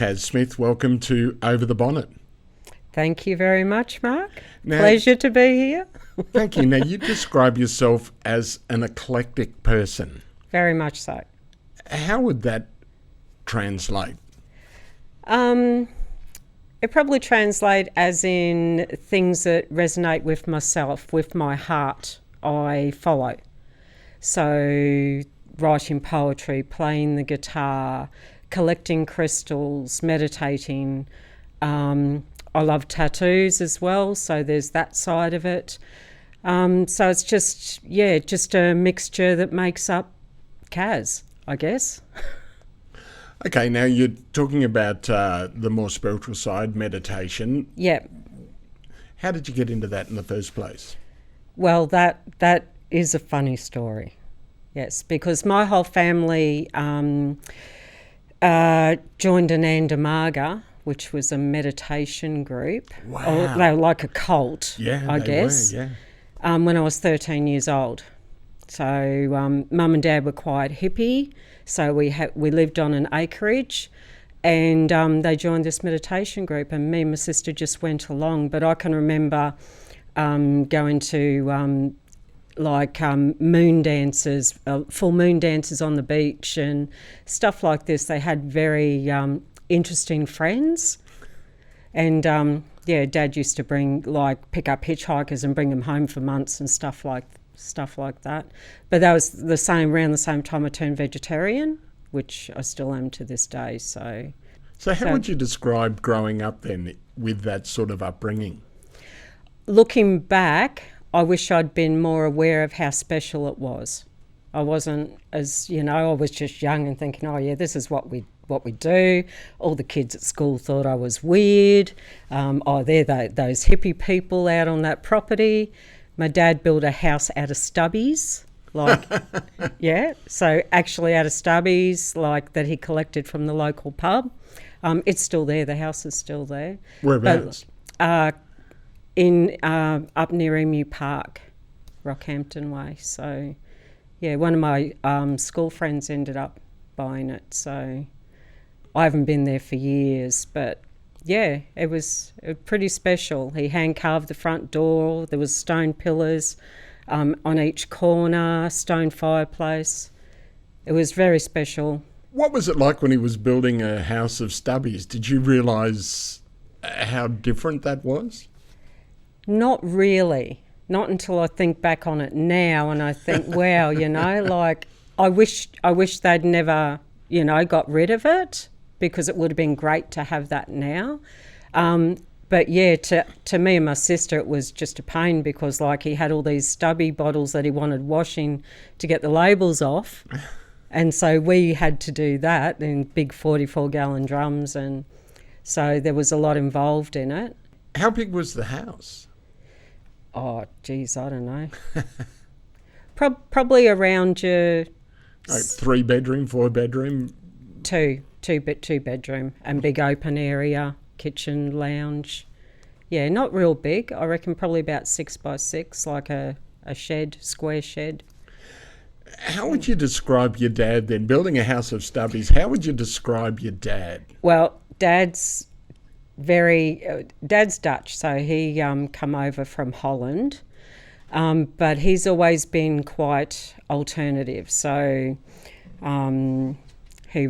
Caz Smith, welcome to Over the Bonnet. Thank you very much, Mark. Now, Pleasure to be here. Thank you. Now, you describe yourself as an eclectic person. Very much so. How would that translate? It probably translates as in things that resonate with myself, with my heart, I follow. So writing poetry, playing the guitar, collecting crystals, meditating. I love tattoos as well, so there's that side of it. So it's just a mixture that makes up Caz, I guess. Okay, now you're talking about the more spiritual side, meditation. Yeah. How did you get into that in the first place? Well, that is a funny story. Yes, because my whole family joined an Andamaga, which was a meditation group. Wow. Or they were like a cult, Yeah, I they guess, were, yeah. when I was 13 years old. So Mum and Dad were quite hippie, so we lived on an acreage, and they joined this meditation group, and me and my sister just went along. But I can remember going to moon dances, full moon dances on the beach and stuff like this. They had very interesting friends, and Dad used to pick up hitchhikers and bring them home for months and stuff like that. But that was around the same time I turned vegetarian, which I still am to this day. So how would you describe growing up then with that sort of upbringing? Looking back, I wish I'd been more aware of how special it was. I wasn't I was just young and thinking, oh yeah, this is what we do. All the kids at school thought I was weird. They're those hippie people out on that property. My dad built a house out of stubbies, so actually out of stubbies, that he collected from the local pub. It's still there. The house is still there. Whereabouts? Up near Emu Park, Rockhampton Way. So, yeah, one of my school friends ended up buying it. So I haven't been there for years, but yeah, it was pretty special. He hand-carved the front door. There was stone pillars on each corner, stone fireplace. It was very special. What was it like when he was building a house of stubbies? Did you realise how different that was? Not really. Not until I think back on it now, and I think, wow, I wish they'd never, got rid of it, because it would have been great to have that now. But yeah, to me and my sister, it was just a pain, because he had all these stubby bottles that he wanted washing to get the labels off. And so we had to do that in big 44-gallon drums, and so there was a lot involved in it. How big was the house? Oh, geez, I don't know. Probably around your... 3-bedroom, 4-bedroom? Two bedroom and big open area, kitchen, lounge. Yeah, not real big. I reckon probably about 6 by 6, like a shed, square shed. How would you describe your dad then? Building a house of stubbies, how would you describe your dad? Well, Dad's Dutch, so he come over from Holland, but he's always been quite alternative. So he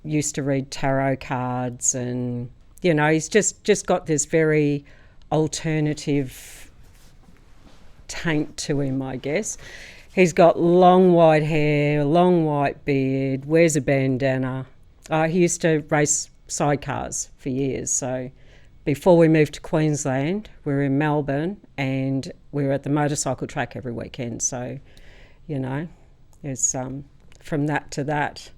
used to read tarot cards, and he's just got this very alternative taint to him, I guess. He's got long white hair, long white beard, wears a bandana. He used to race sidecars for years. So before we moved to Queensland, we were in Melbourne, and we were at the motorcycle track every weekend. So, it's from that to that.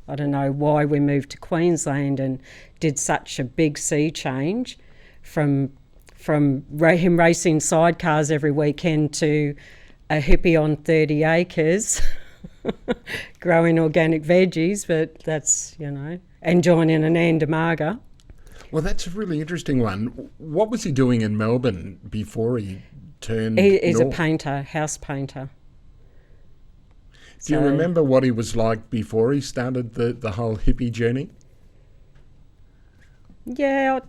I don't know why we moved to Queensland and did such a big sea change from him racing sidecars every weekend to a hippie on 30 acres growing organic veggies, but that's, and joining an Andamaga. Well, that's a really interesting one. What was he doing in Melbourne before he turned He's north? A painter, house painter. Do you remember what he was like before he started the whole hippie journey? Yeah,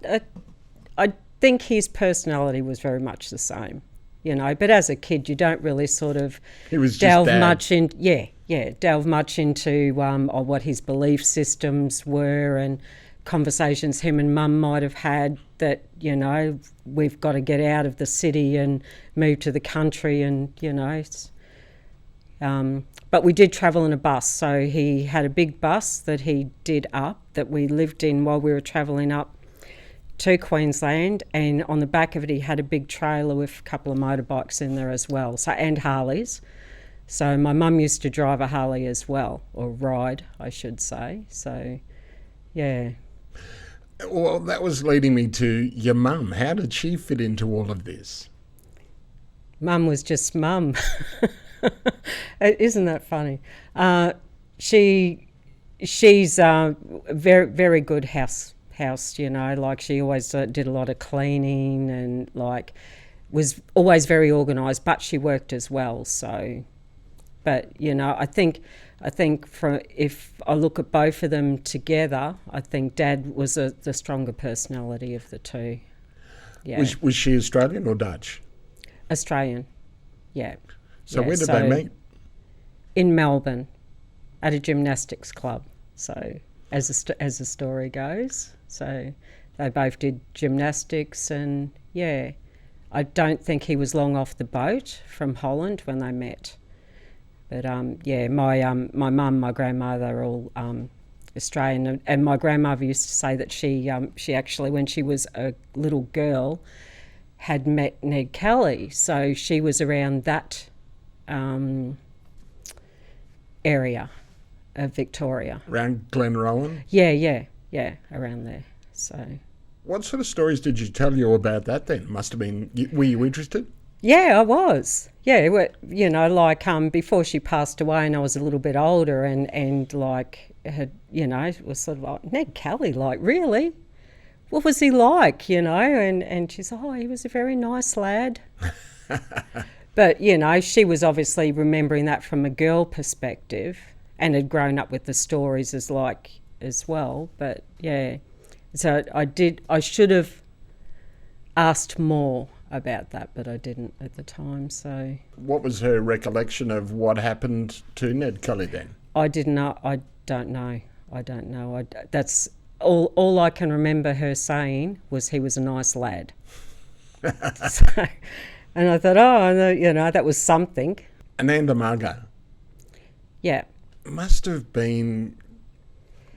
I think his personality was very much the same, you know. But as a kid, you don't really sort of He was just delve Dad. much in. Delve much into or what his belief systems were and conversations him and Mum might have had that, you know, we've got to get out of the city and move to the country, and you know. But we did travel in a bus, so he had a big bus that he did up that we lived in while we were travelling up to Queensland, and on the back of it he had a big trailer with a couple of motorbikes in there as well, so, and Harleys. So my mum used to drive a Harley as well, or ride, I should say. So, yeah. Well, that was leading me to your mum. How did she fit into all of this? Mum was just mum. Isn't that funny? She's very, very good house, you know, like she always did a lot of cleaning and like was always very organised, but she worked as well. So, but you know, I think from, if I look at both of them together, I think Dad was the stronger personality of the two. Yeah. Was she Australian or Dutch? Australian, yeah. So yeah, where did they meet? In Melbourne, at a gymnastics club. So as the story goes, so they both did gymnastics, and yeah, I don't think he was long off the boat from Holland when they met. But yeah, my mum, my grandmother are all Australian, and my grandmother used to say that she actually, when she was a little girl, had met Ned Kelly, so she was around that area of Victoria. Around Glenrowan? Yeah, around there. So. What sort of stories did you tell you about that then? Must have been, were you interested? Yeah, I was. Yeah, you know, like before she passed away and I was a little bit older and like, had, you know, it was sort of like, Ned Kelly, like, really? What was he like, you know? And she's like, oh, he was a very nice lad. But, you know, she was obviously remembering that from a girl perspective and had grown up with the stories as well. But, yeah, so I should have asked more about that, but I didn't at the time. So, what was her recollection of what happened to Ned Kelly then? I don't know. That's all I can remember her saying was he was a nice lad. So, and I thought, oh, you know, that was something. Ananda Marga. Yeah. Must have been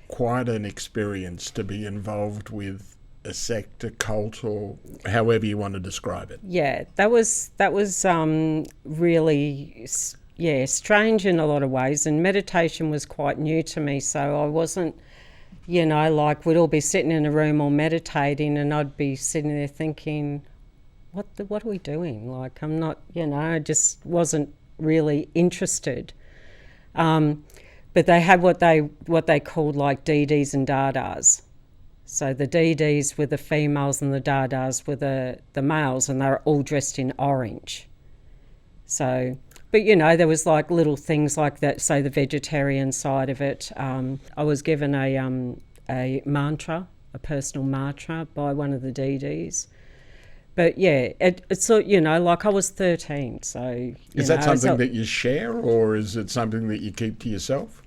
quite an experience to be involved with a sect, a cult, or however you want to describe it. Yeah, that was really, yeah, strange in a lot of ways, and meditation was quite new to me, so I wasn't, you know, like we'd all be sitting in a room all meditating and I'd be sitting there thinking, what are we doing? Like, I'm not, you know, I just wasn't really interested. But they had what they called like DDs and Dadas. So the DDs were the females and the Dadas were the males, and they were all dressed in orange. So, but you know, there was like little things like that. So the vegetarian side of it, I was given a mantra, a personal mantra by one of the DDs. But yeah, it's so, you know, like I was 13, so... Is that something that you share, or is it something that you keep to yourself?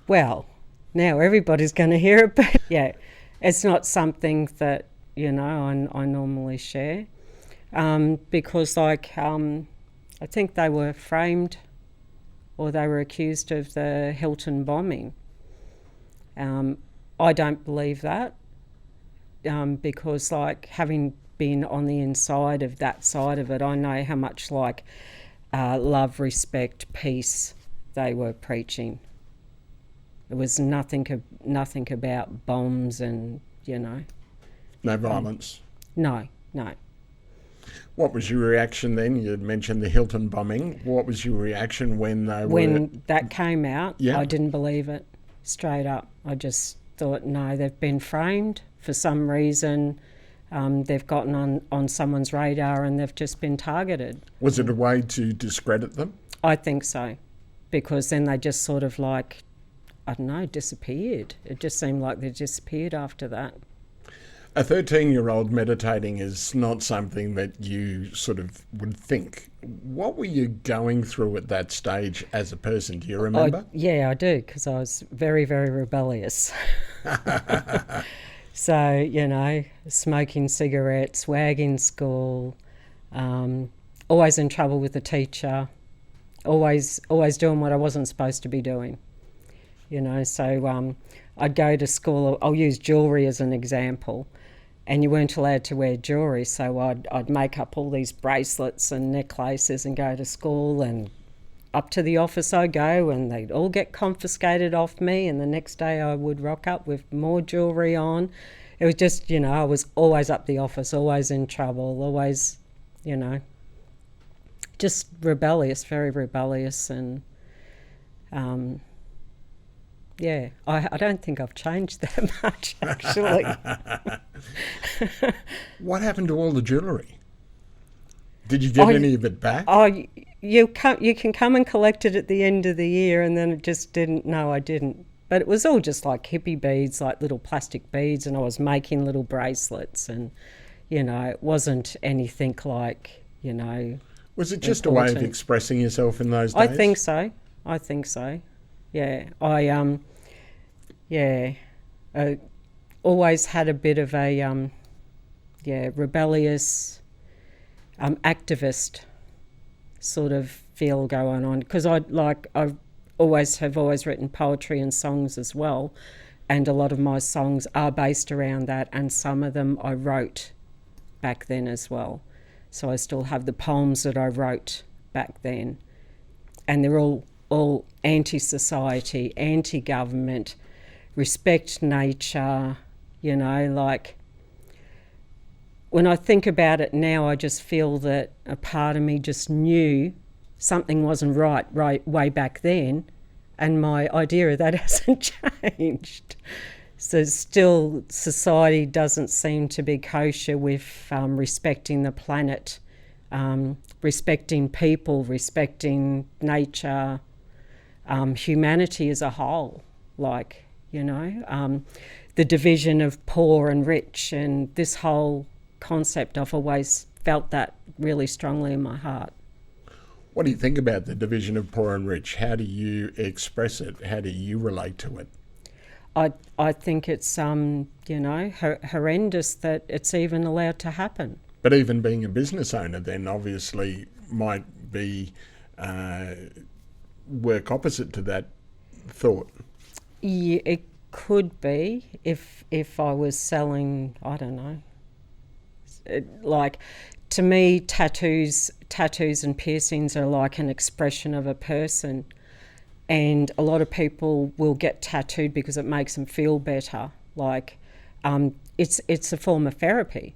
Well, now everybody's going to hear it, but yeah, it's not something that, you know, I normally share. Because like, I think they were framed or they were accused of the Hilton bombing. I don't believe that, because like having been on the inside of that side of it, I know how much like love, respect, peace they were preaching. It was nothing about bombs and, you know. No violence? No. What was your reaction then? You had mentioned the Hilton bombing. What was your reaction when they When that came out, yeah. I didn't believe it, straight up. I just thought, no, they've been framed for some reason. They've gotten on someone's radar and they've just been targeted. Was it a way to discredit them? I think so, because then they just sort of like, I don't know, disappeared. It just seemed like they disappeared after that. A 13-year-old meditating is not something that you sort of would think. What were you going through at that stage as a person? Do you remember? Yeah, I do, because I was very, very rebellious. So, you know, smoking cigarettes, wagging school, always in trouble with the teacher, always doing what I wasn't supposed to be doing. You know, so I'd go to school. I'll use jewellery as an example. And you weren't allowed to wear jewellery, so I'd make up all these bracelets and necklaces and go to school, and up to the office I go, and they'd all get confiscated off me, and the next day I would rock up with more jewellery on. It was just, you know, I was always up the office, always in trouble, always, you know, just rebellious, very rebellious, and yeah, I don't think I've changed that much, actually. What happened to all the jewellery? Did you get any of it back? Oh, you can come and collect it at the end of the year, and then it just didn't. No, I didn't. But it was all just like hippie beads, like little plastic beads, and I was making little bracelets, and, you know, it wasn't anything like, you know. Was it just important. A way of expressing yourself in those days? I think so. Yeah, I always had a bit of a rebellious activist sort of feel going on, because I always written poetry and songs as well, and a lot of my songs are based around that, and some of them I wrote back then as well. So I still have the poems that I wrote back then, and they're all anti-society, anti-government, respect nature, you know, like when I think about it now, I just feel that a part of me just knew something wasn't right way back then, and my idea of that hasn't changed. So still society doesn't seem to be kosher with respecting the planet, respecting people, respecting nature, humanity as a whole, like, you know, the division of poor and rich, and this whole concept, I've always felt that really strongly in my heart. What do you think about the division of poor and rich? How do you express it? How do you relate to it? I think it's, you know, horrendous that it's even allowed to happen. But even being a business owner then obviously might be work opposite to that thought. Yeah, it could be if I was selling, I don't know. Like, to me, tattoos and piercings are like an expression of a person. And a lot of people will get tattooed because it makes them feel better. Like, it's a form of therapy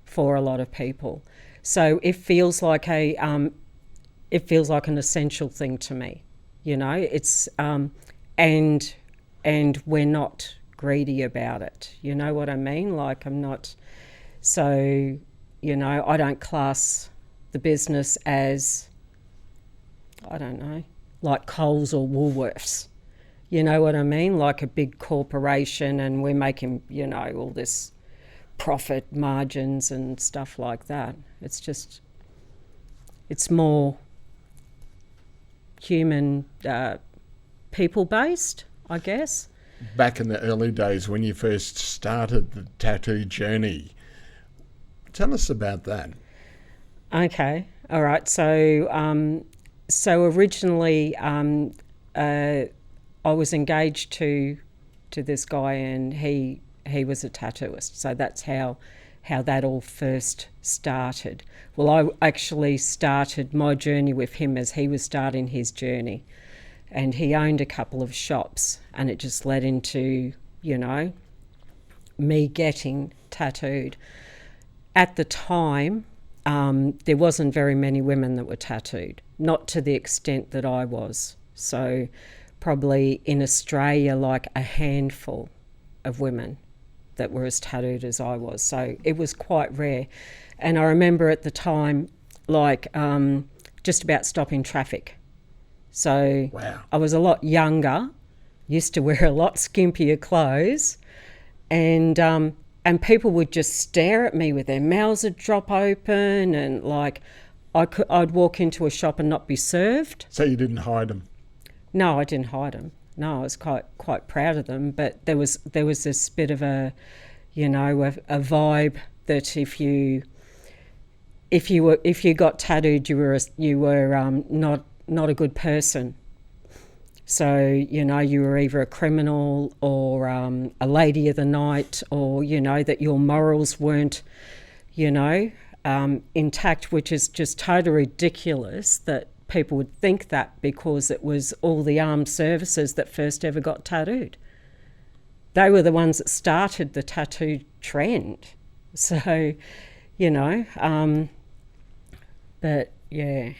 for a lot of people. So it feels like an essential thing to me, you know. It's and we're not greedy about it. You know what I mean? Like, I'm not. So, you know, I don't class the business as, I don't know, like Coles or Woolworths. You know what I mean? Like a big corporation, and we're making, you know, all this profit margins and stuff like that. It's just, it's more human, people-based, I guess. Back in the early days when you first started the tattoo journey, tell us about that. Okay, all right. So, originally, I was engaged to this guy, and he was a tattooist. So that's how that all first started. Well, I actually started my journey with him as he was starting his journey, and he owned a couple of shops, and it just led into, you know, me getting tattooed. At the time, there wasn't very many women that were tattooed, not to the extent that I was. So probably in Australia, like a handful of women that were as tattooed as I was. So it was quite rare. And I remember at the time, like, just about stopping traffic. So wow. I was a lot younger, used to wear a lot skimpier clothes, and and people would just stare at me with their mouths would drop open, and like I'd walk into a shop and not be served. So you didn't hide them? No, I didn't hide them. No, I was quite proud of them. But there was this bit of a vibe that if you got tattooed, you were not a good person. So, you were either a criminal or a lady of the night, or, that your morals weren't, intact, which is just totally ridiculous that people would think that, because it was all the armed services that first ever got tattooed. They were the ones that started the tattoo trend. So, but yeah.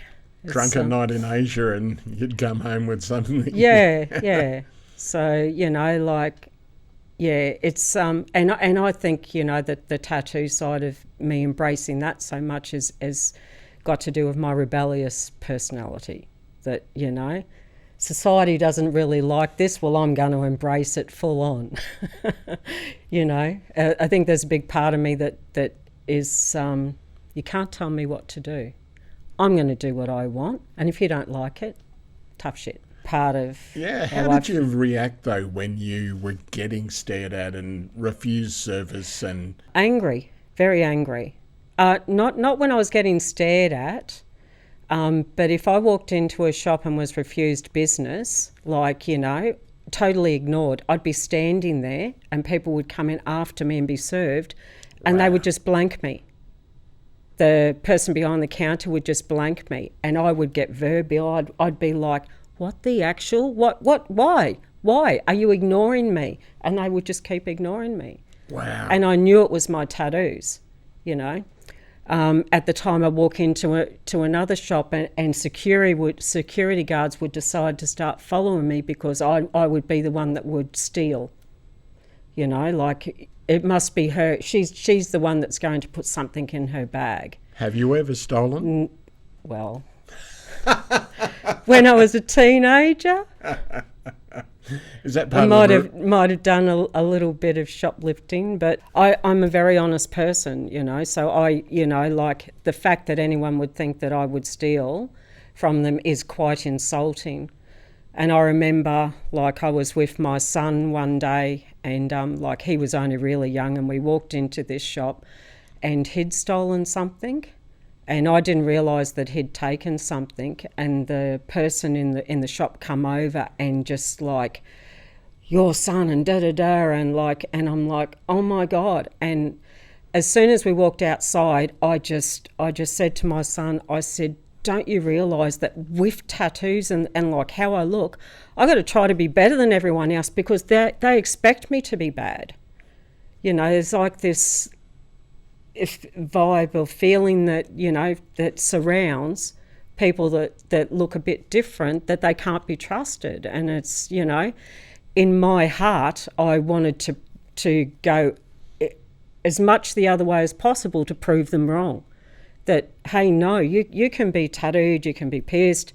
Drunk a night in Asia and you'd come home with something. Yeah. So, it's and I think, that the tattoo side of me embracing that so much is got to do with my rebellious personality. That, society doesn't really like this, well, I'm going to embrace it full on. I think there's a big part of me that is, you can't tell me what to do. I'm going to do what I want, and if you don't like it, tough shit. Part of how did you react though when you were getting stared at and refused service? And angry, very angry. Not when I was getting stared at, but if I walked into a shop and was refused business, totally ignored, I'd be standing there and people would come in after me and be served, and they would just blank me. The person behind the counter would just blank me, and I would get verbal. I'd be like, what the actual? What? Why? Are you ignoring me? And they would just keep ignoring me. Wow. And I knew it was my tattoos, At the time, I walk into another shop, and security guards would decide to start following me because I would be the one that would steal. It must be her. She's the one that's going to put something in her bag. Have you ever stolen? Well, when I was a teenager, is that part I might have done a little bit of shoplifting, but I'm a very honest person, So the fact that anyone would think that I would steal from them is quite insulting. And I remember, I was with my son one day, and he was only really young, and we walked into this shop, and he'd stolen something, and I didn't realise that he'd taken something, and the person in the shop come over and just your son and da-da-da, and I'm like, oh my God. And as soon as we walked outside, I just said to my son, I said, don't you realise that with tattoos and how I look, I got to try to be better than everyone else, because they expect me to be bad. There's this vibe or feeling that, that surrounds people that look a bit different, that they can't be trusted. And it's, in my heart, I wanted to go as much the other way as possible to prove them wrong. That, hey, no, you can be tattooed, you can be pierced,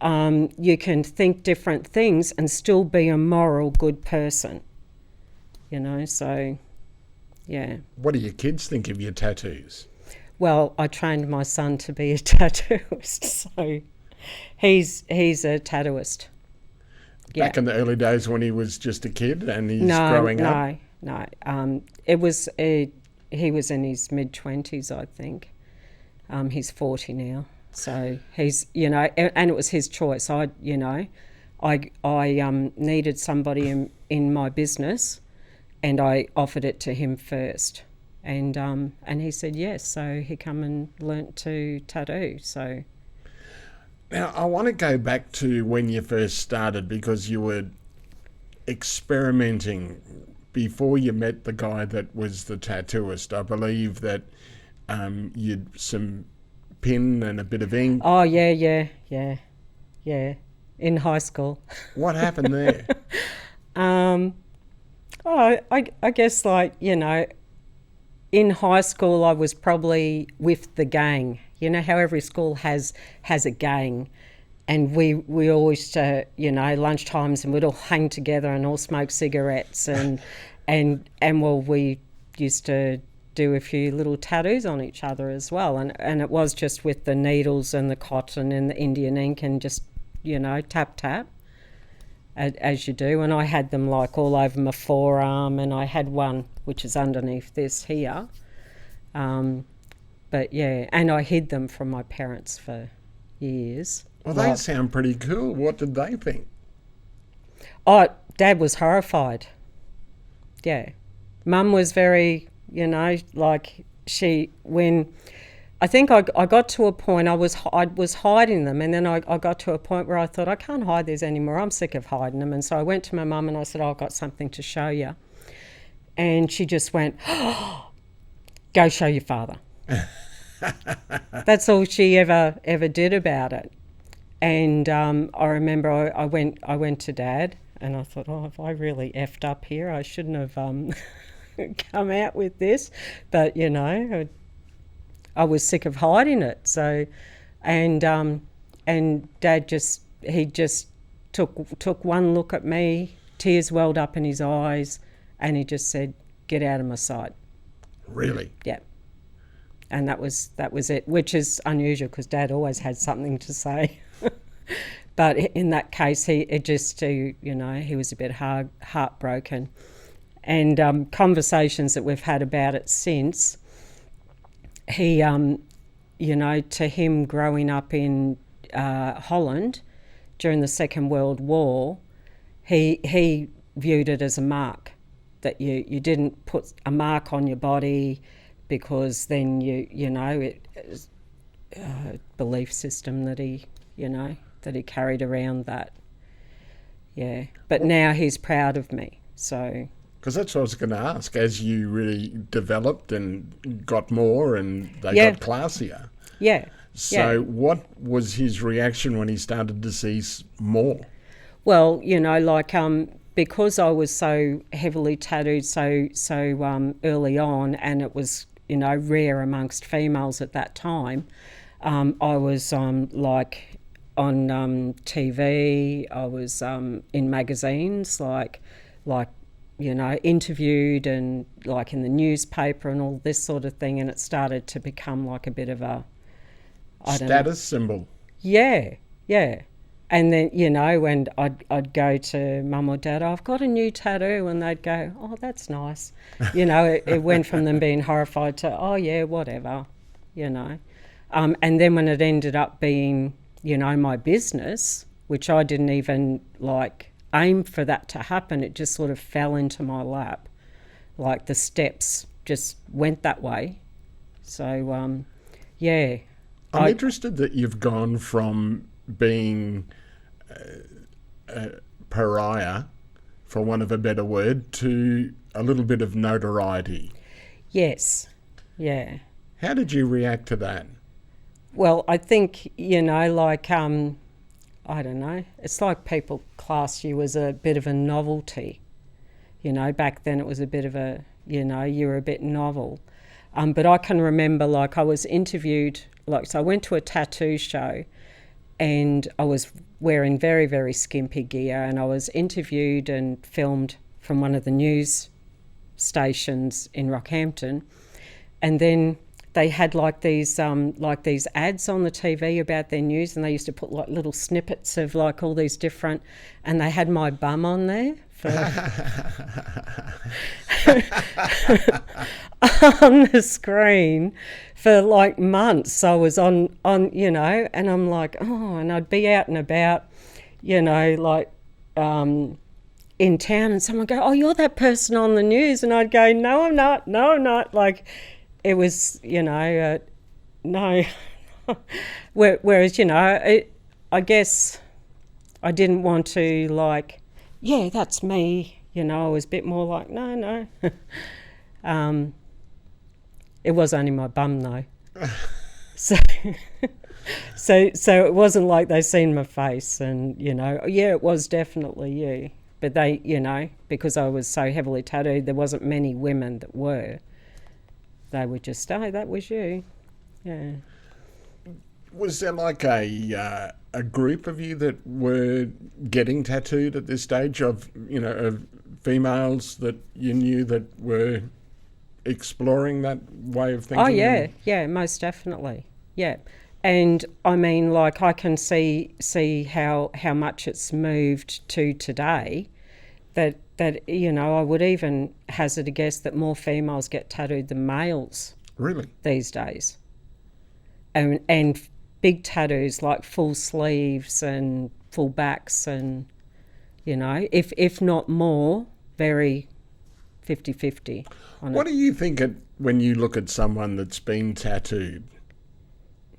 you can think different things and still be a moral, good person. So, yeah. What do your kids think of your tattoos? Well, I trained my son to be a tattooist, so he's a tattooist. Back in the early days when he was just a kid and he's growing up? No. He was in his mid-20s, I think. He's 40 now, so he's, and it was his choice. I needed somebody in my business, and I offered it to him first, and he said yes. So he come and learnt to tattoo. So now I want to go back to when you first started, because you were experimenting before you met the guy that was the tattooist. I believe that you'd some pen and a bit of ink. Oh, yeah. In high school. What happened there? I guess in high school I was probably with the gang. How every school has a gang, and we always lunch times, and we'd all hang together and all smoke cigarettes and well, we used to do a few little tattoos on each other as well, and it was just with the needles and the cotton and the Indian ink and just, tap tap as you do. And I had them like all over my forearm, and I had one which is underneath this here. But yeah, and I hid them from my parents for years. Well, they sound pretty cool. What did they think? Oh, Dad was horrified. Yeah. Mum was very, when I think I got to a point, I was hiding them, and then I got to a point where I thought, I can't hide these anymore. I'm sick of hiding them. And so I went to my mum and I said, I've got something to show you. And she just went, oh, go show your father. That's all she ever did about it. And I remember I went to Dad, and I thought, oh, have I really effed up here? I shouldn't have come out with this. But, I was sick of hiding it. So, and Dad just took one look at me, tears welled up in his eyes, and he just said, get out of my sight. Really? Yeah. And that was it, which is unusual because Dad always had something to say. But in that case, he was a bit heartbroken. And conversations that we've had about it since, he, to him growing up in Holland during the Second World War, he viewed it as a mark, that you didn't put a mark on your body because then belief system that he carried around that. Yeah. But now he's proud of me, so. Because that's what I was going to ask. As you really developed and got more and they got classier. Yeah. So what was his reaction when he started to see more? Well, because I was so heavily tattooed so early on, and it was, rare amongst females at that time, I was on TV, I was in magazines, interviewed and in the newspaper and all this sort of thing, and it started to become like a bit of a status symbol. Yeah. And then, when I'd go to Mum or Dad, I've got a new tattoo, and they'd go, oh, that's nice. It went from them being horrified to, oh, yeah, whatever, And then when it ended up being, my business, which I didn't even, aim for that to happen, it just sort of fell into my lap. The steps just went that way. So, yeah. I'm interested that you've gone from being a pariah, for want of a better word, to a little bit of notoriety. Yes, yeah. How did you react to that? Well, I think, I don't know, it's like people class you as a bit of a novelty. Back then it was a bit of a, you were a bit novel. But I can remember, I was interviewed, so I went to a tattoo show, and I was wearing very, very skimpy gear, and I was interviewed and filmed from one of the news stations in Rockhampton. And then they had these ads on the TV about their news, and they used to put little snippets of all these different, and they had my bum on there for on the screen for months. I was on and I'm like, oh, and I'd be out and about, in town, and someone would go, oh, you're that person on the news, and I'd go, no, I'm not. It was, no. Whereas, I guess I didn't want to yeah, that's me. I was a bit more no. It was only my bum though. So it wasn't like they seen my face, and yeah, it was definitely you. But they, because I was so heavily tattooed, there wasn't many women that were. They would just, oh, that was you. Yeah. Was there a group of you that were getting tattooed at this stage of females that you knew that were exploring that way of thinking? Oh, yeah, most definitely. Yeah. And I mean, like, I can see how much it's moved to today that you know, I would even hazard a guess that more females get tattooed than males. Really? These days. And big tattoos like full sleeves and full backs and, you know, if not more, very 50-50 on What it. do you think when you look at someone that's been tattooed?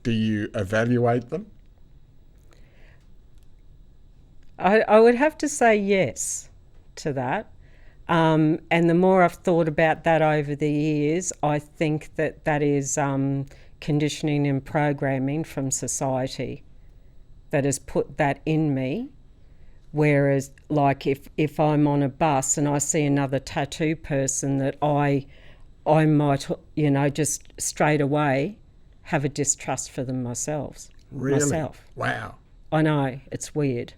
Do you evaluate them? I would have to say yes to that. And the more I've thought about that over the years, I think that is conditioning and programming from society that has put that in me. Whereas, like, if I'm on a bus and I see another tattoo person, that I might, you know, just straight away have a distrust for them myself. Really? Myself. Wow. I know, it's weird.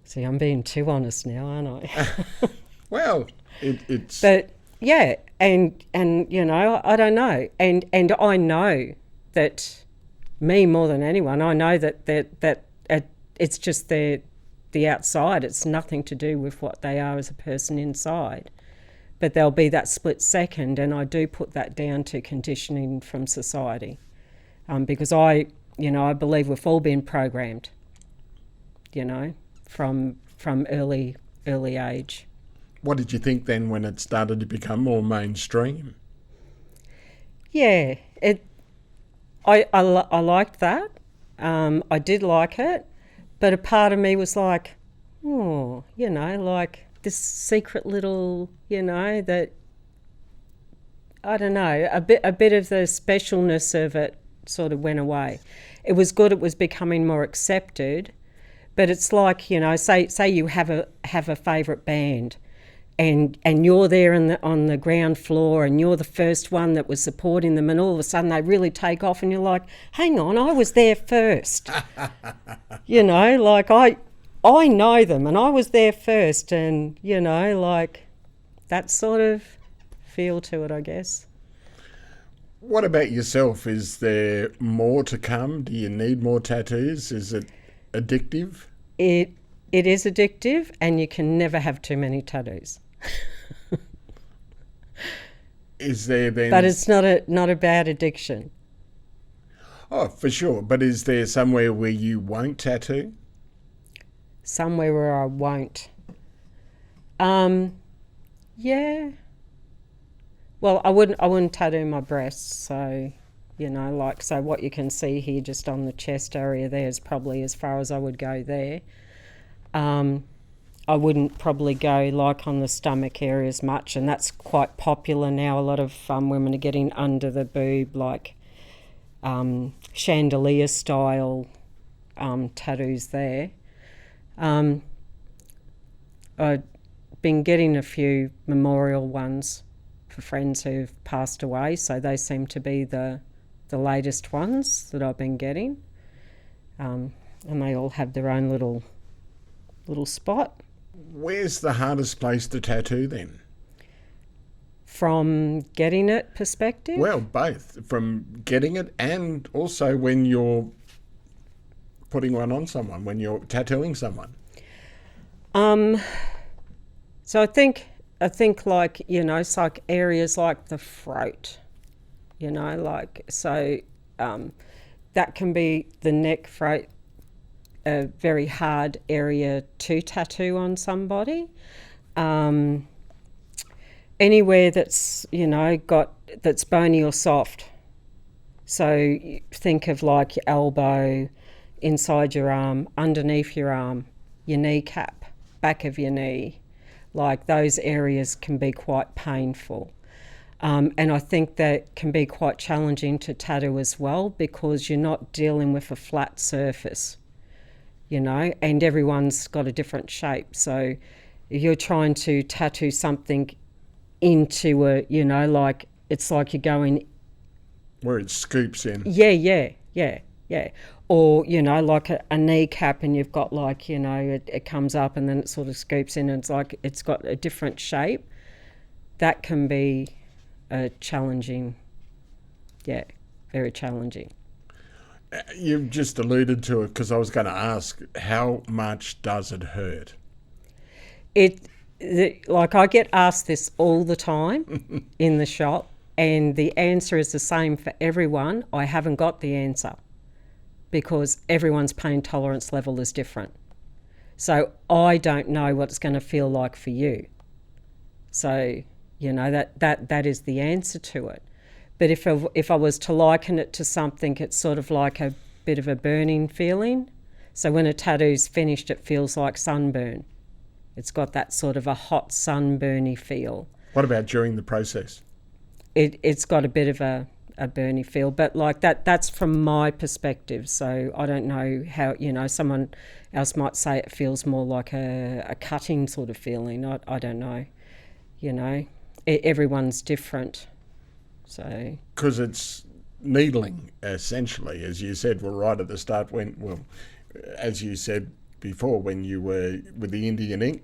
See, I'm being too honest now, aren't I? Well, it's... But yeah, and you know, I don't know, and I know that me more than anyone, I know that it's just the outside. It's nothing to do with what they are as a person inside. But there'll be that split second, and I do put that down to conditioning from society, because I believe we've all been programmed, you know, from early age. What did you think then when it started to become more mainstream? Yeah, I liked that. I did like it, but a part of me was like, oh, you know, like this secret little, you know, that, I don't know, a bit of the specialness of it sort of went away. It was good, it was becoming more accepted, but it's like, you know, say you have a favourite band, and you're there on the ground floor, and you're the first one that was supporting them, and all of a sudden they really take off, and you're like, hang on, I was there first. You know, like I know them, and I was there first, and, you know, like that sort of feel to it, I guess. What about yourself? Is there more to come? Do you need more tattoos? Is it addictive? It is addictive, and you can never have too many tattoos. Is there then... But it's not a bad addiction. Oh, for sure. But is there somewhere where you won't tattoo? Somewhere where I won't. Yeah. Well, I wouldn't tattoo my breasts, so, you know, like, so what you can see here just on the chest area there is probably as far as I would go there. I wouldn't probably go like on the stomach area as much, and that's quite popular now. A lot of women are getting under the boob, like chandelier style tattoos there. I've been getting a few memorial ones for friends who've passed away, so they seem to be the latest ones that I've been getting, and they all have their own little spot. Where's the hardest place to tattoo then? From getting it perspective? Well, both. From getting it and also when you're putting one on someone, when you're tattooing someone. So I think like, you know, it's like areas like the throat, you know, like, so that can be the neck, throat, a very hard area to tattoo on somebody. Anywhere that's, you know, that's bony or soft. So think of like your elbow, inside your arm, underneath your arm, your kneecap, back of your knee. Like those areas can be quite painful. And I think that can be quite challenging to tattoo as well, because you're not dealing with a flat surface, you know, and everyone's got a different shape. So if you're trying to tattoo something into a, you know, like it's like you're going... Where it scoops in. Yeah. Or, you know, like a kneecap, and you've got like, you know, it comes up and then it sort of scoops in, and it's like it's got a different shape. That can be challenging, very challenging. You've just alluded to it, because I was going to ask, how much does it hurt? Like, I get asked this all the time in the shop, and the answer is the same for everyone. I haven't got the answer, because everyone's pain tolerance level is different. So I don't know what it's going to feel like for you. So, that is the answer to it. But if I was to liken it to something, it's sort of like a bit of a burning feeling. So when a tattoo's finished, it feels like sunburn. It's got that sort of a hot sunburny feel. What about during the process? It's got a bit of a burny feel, but like that's from my perspective. So I don't know how, someone else might say it feels more like a cutting sort of feeling. I don't know. Everyone's different. So because it's needling, essentially, as you said, right at the start, as you said before, when you were with the Indian ink,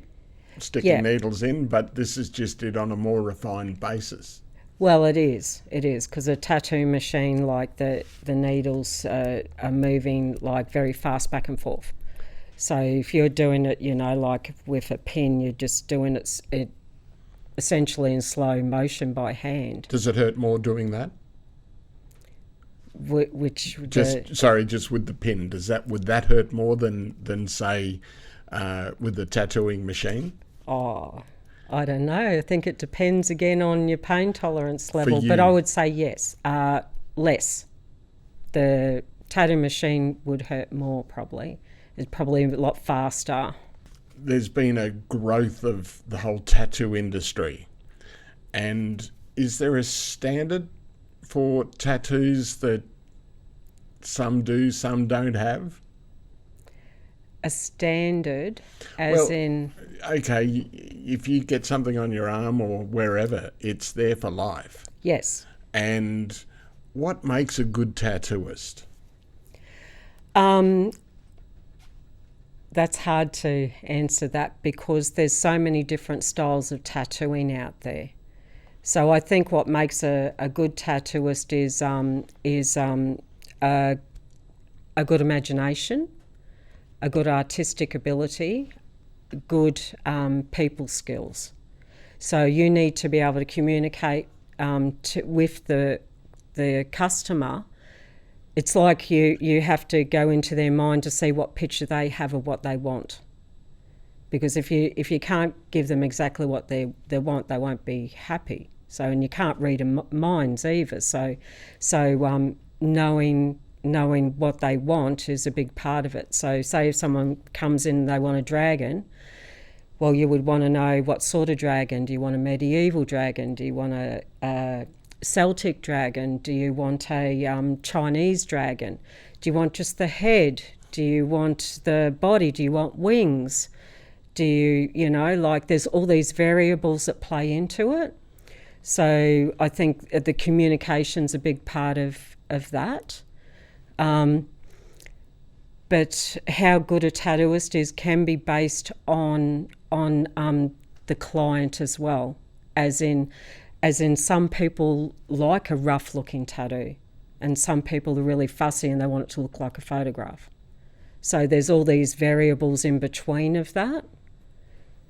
sticking needles in, but this is just it on a more refined basis. Well, it is, because a tattoo machine, like the needles are moving like very fast back and forth. So if you're doing it, like with a pin, you're just doing it essentially in slow motion by hand. Does it hurt more doing that? Just with the pin, would that hurt more than say with the tattooing machine? Oh, I don't know. I think it depends again on your pain tolerance level, but I would say yes, less. The tattoo machine would hurt more probably. It's probably a lot faster. There's been a growth of the whole tattoo industry, and is there a standard for tattoos that some do, some don't have? A standard, in... Okay, if you get something on your arm or wherever, it's there for life. Yes. And what makes a good tattooist? That's hard to answer that, because there's so many different styles of tattooing out there. So I think what makes a good tattooist is a good imagination, a good artistic ability, good people skills. So you need to be able to communicate with the customer. It's like you have to go into their mind to see what picture they have of what they want. Because if you can't give them exactly what they want, they won't be happy. So, and you can't read minds either. So knowing what they want is a big part of it. So say if someone comes in and they want a dragon, well, you would want to know what sort of dragon. Do you want a medieval dragon? Do you want a Celtic dragon? Do you want a Chinese dragon? Do you want just the head? Do you want the body? Do you want wings? Do you like there's all these variables that play into it. So I think the communication's a big part of that. But how good a tattooist is can be based on the client as well, as in some people like a rough looking tattoo, and some people are really fussy and they want it to look like a photograph. So there's all these variables in between of that.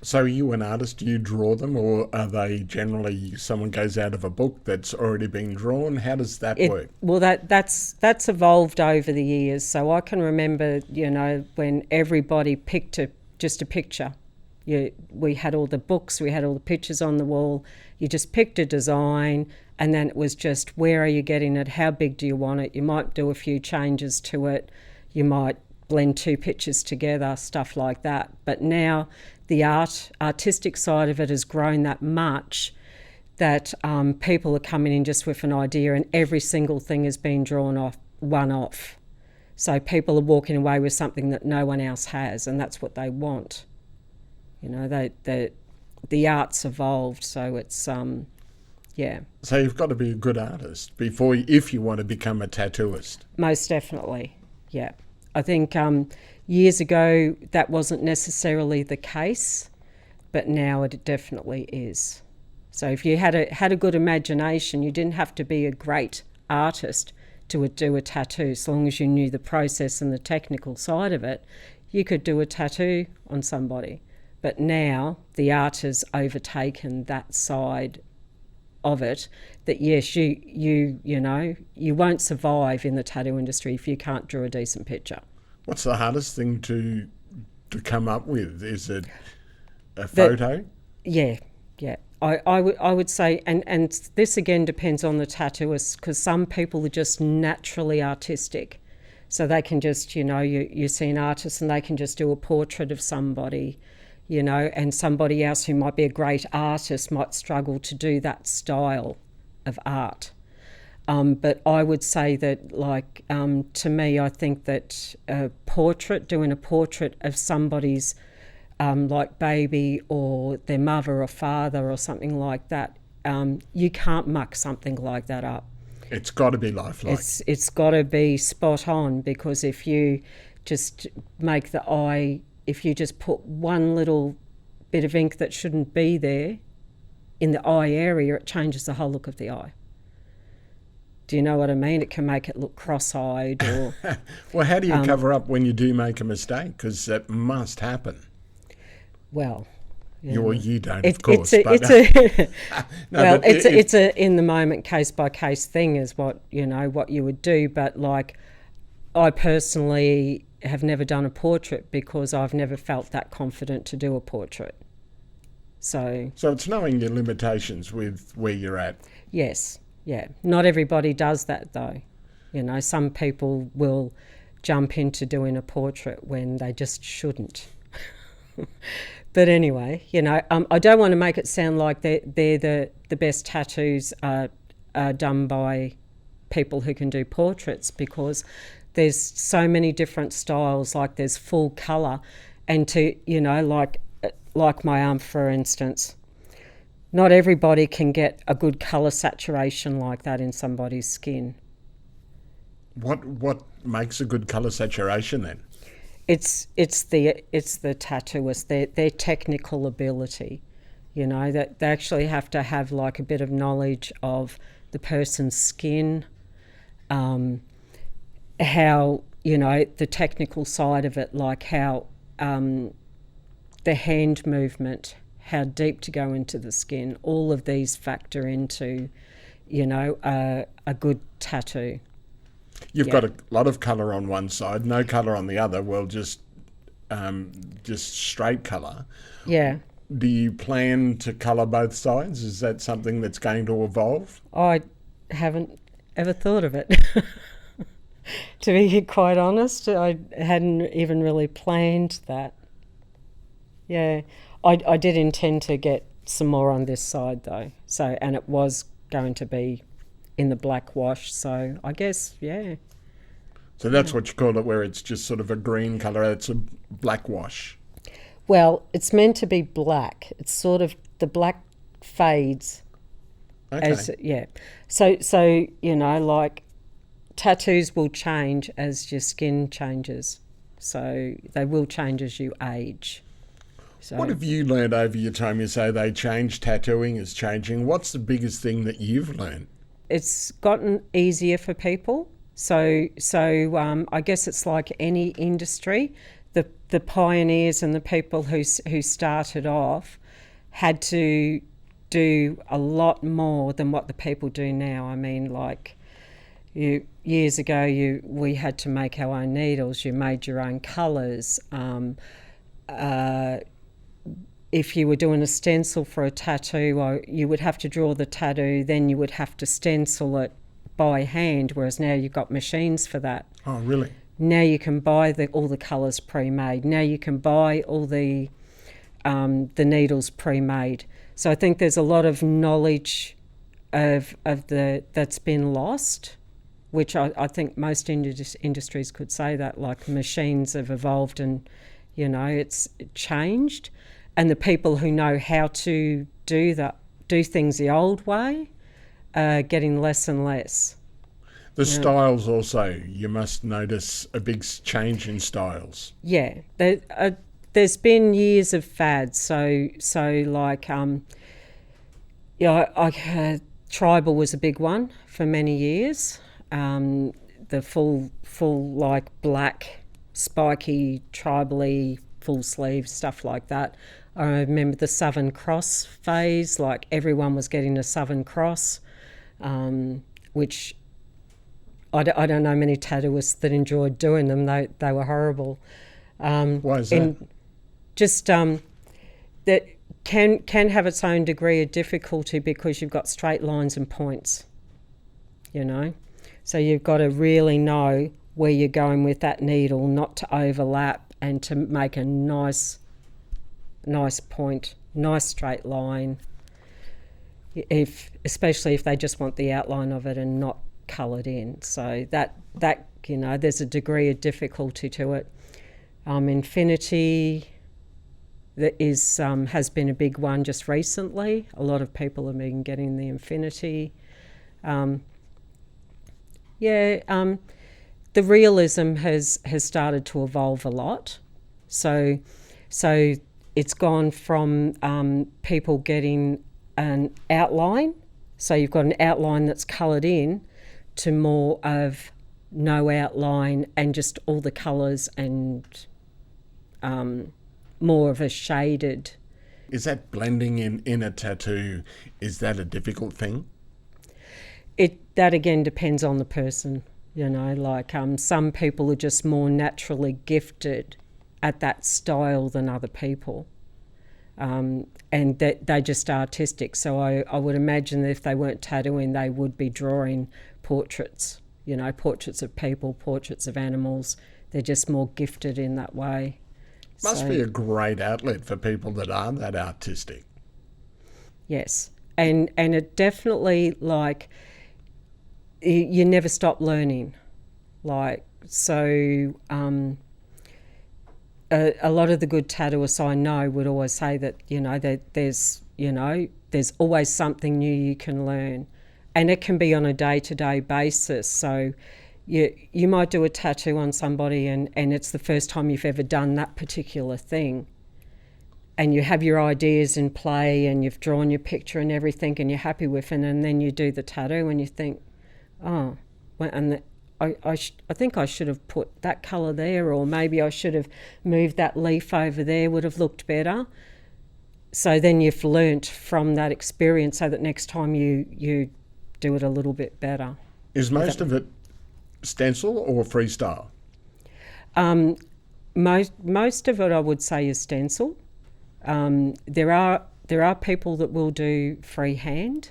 So are you an artist? Do you draw them, or are they generally someone goes out of a book that's already been drawn? How does that work? Well, that's evolved over the years. So I can remember, when everybody picked just a picture. We had all the books, we had all the pictures on the wall. You just picked a design, and then it was just, where are you getting it? How big do you want it? You might do a few changes to it. You might blend two pictures together, stuff like that. But now the artistic side of it has grown that much that people are coming in just with an idea, and every single thing is being drawn off. So people are walking away with something that no one else has, and that's what they want. The art's evolved, so it's So you've got to be a good artist if you want to become a tattooist. Most definitely, yeah. I think years ago that wasn't necessarily the case, but now it definitely is. So if you had a good imagination, you didn't have to be a great artist to do a tattoo. As long as you knew the process and the technical side of it, you could do a tattoo on somebody. But now the art has overtaken that side of it, that yes, you know, you won't survive in the tattoo industry if you can't draw a decent picture. What's the hardest thing to come up with? Is it a photo? Yeah. I would say, and this again depends on the tattooist, because some people are just naturally artistic. So they can just, you know, you see an artist and they can just do a portrait of somebody, you know, and somebody else who might be a great artist might struggle to do that style of art. But I would say that, like, to me, I think that doing a portrait of somebody's like baby or their mother or father or something like that, you can't muck something like that up. It's got to be lifelike. It's got to be spot on, because if you just make the eye, if you just put one little bit of ink that shouldn't be there in the eye area, it changes the whole look of the eye. Do you know what I mean? It can make it look cross-eyed or... Well, how do you cover up when you do make a mistake? Because that must happen. Well... You don't, of course. It's a in the moment, case by case thing, is what you would do. But like, I personally have never done a portrait because I've never felt that confident to do a portrait. So it's knowing your limitations with where you're at. Yes, yeah. Not everybody does that though. You know, some people will jump into doing a portrait when they just shouldn't. But anyway, you know, I don't want to make it sound like they're the best tattoos are done by people who can do portraits, because there's so many different styles. Like there's full colour, and to, you know, like my arm, for instance, not everybody can get a good colour saturation like that in somebody's skin. What makes a good colour saturation then? It's the tattooist, their technical ability, you know, that they actually have to have like a bit of knowledge of the person's skin, how, you know, the technical side of it, like how the hand movement, how deep to go into the skin, all of these factor into, you know, a good tattoo. You've got a lot of colour on one side, no colour on the other. Well, just straight colour. Yeah. Do you plan to colour both sides? Is that something that's going to evolve? I haven't ever thought of it. To be quite honest, I hadn't even really planned that. Yeah, I did intend to get some more on this side though. So, and it was going to be in the black wash, so I guess, yeah. So that's what you call it, where it's just sort of a green colour, it's a black wash. Well, it's meant to be black. It's sort of, the black fades. Okay. So, you know, like tattoos will change as your skin changes. So they will change as you age. So, what have you learned over your time? You say they change, tattooing is changing. What's the biggest thing that you've learned? It's gotten easier for people. So I guess it's like any industry. The pioneers and the people who started off had to do a lot more than what the people do now. I mean, like years ago, we had to make our own needles. You made your own colours. If you were doing a stencil for a tattoo, you would have to draw the tattoo, then you would have to stencil it by hand, whereas now you've got machines for that. Oh, really? Now you can buy all the colours pre-made. Now you can buy all the needles pre-made. So I think there's a lot of knowledge that's been lost, which I think most industries could say that, like machines have evolved and, you know, it's changed. And the people who know how to do things the old way are getting less and less. The styles also, you must notice a big change in styles. Yeah, there's been years of fads. So like Yeah, tribal was a big one for many years. The full like black, spiky, tribally, full sleeve stuff like that. I remember the Southern Cross phase, like everyone was getting a Southern Cross, which I don't know many tattooists that enjoyed doing them. They were horrible. Why is that? Just that can have its own degree of difficulty because you've got straight lines and points, you know. So you've got to really know where you're going with that needle, not to overlap, and to make a nice point, nice straight line. Especially if they just want the outline of it and not coloured in. So that you know, there's a degree of difficulty to it. Infinity that has been a big one just recently. A lot of people have been getting the Infinity. The realism has started to evolve a lot. So it's gone from people getting an outline, so you've got an outline that's coloured in, to more of no outline and just all the colours and more of a shaded. Is that blending in a tattoo, is that a difficult thing? That again depends on the person, you know, like some people are just more naturally gifted at that style than other people. And that they're just artistic. So I would imagine that if they weren't tattooing, they would be drawing portraits, you know, portraits of people, portraits of animals. They're just more gifted in that way. Must be a great outlet for people that aren't that artistic. Yes. And it definitely, like, you never stop learning. Like, so a lot of the good tattooists I know would always say that, you know, that there's always something new you can learn. And it can be on a day-to-day basis. So you might do a tattoo on somebody and it's the first time you've ever done that particular thing. And you have your ideas in play and you've drawn your picture and everything and you're happy with it, and then you do the tattoo and you think, oh, well, and I think I should have put that colour there, or maybe I should have moved that leaf over there, would have looked better. So then you've learnt from that experience so that next time you do it a little bit better. Is most of it stencil or freestyle? Most of it I would say is stencil. There are people that will do freehand,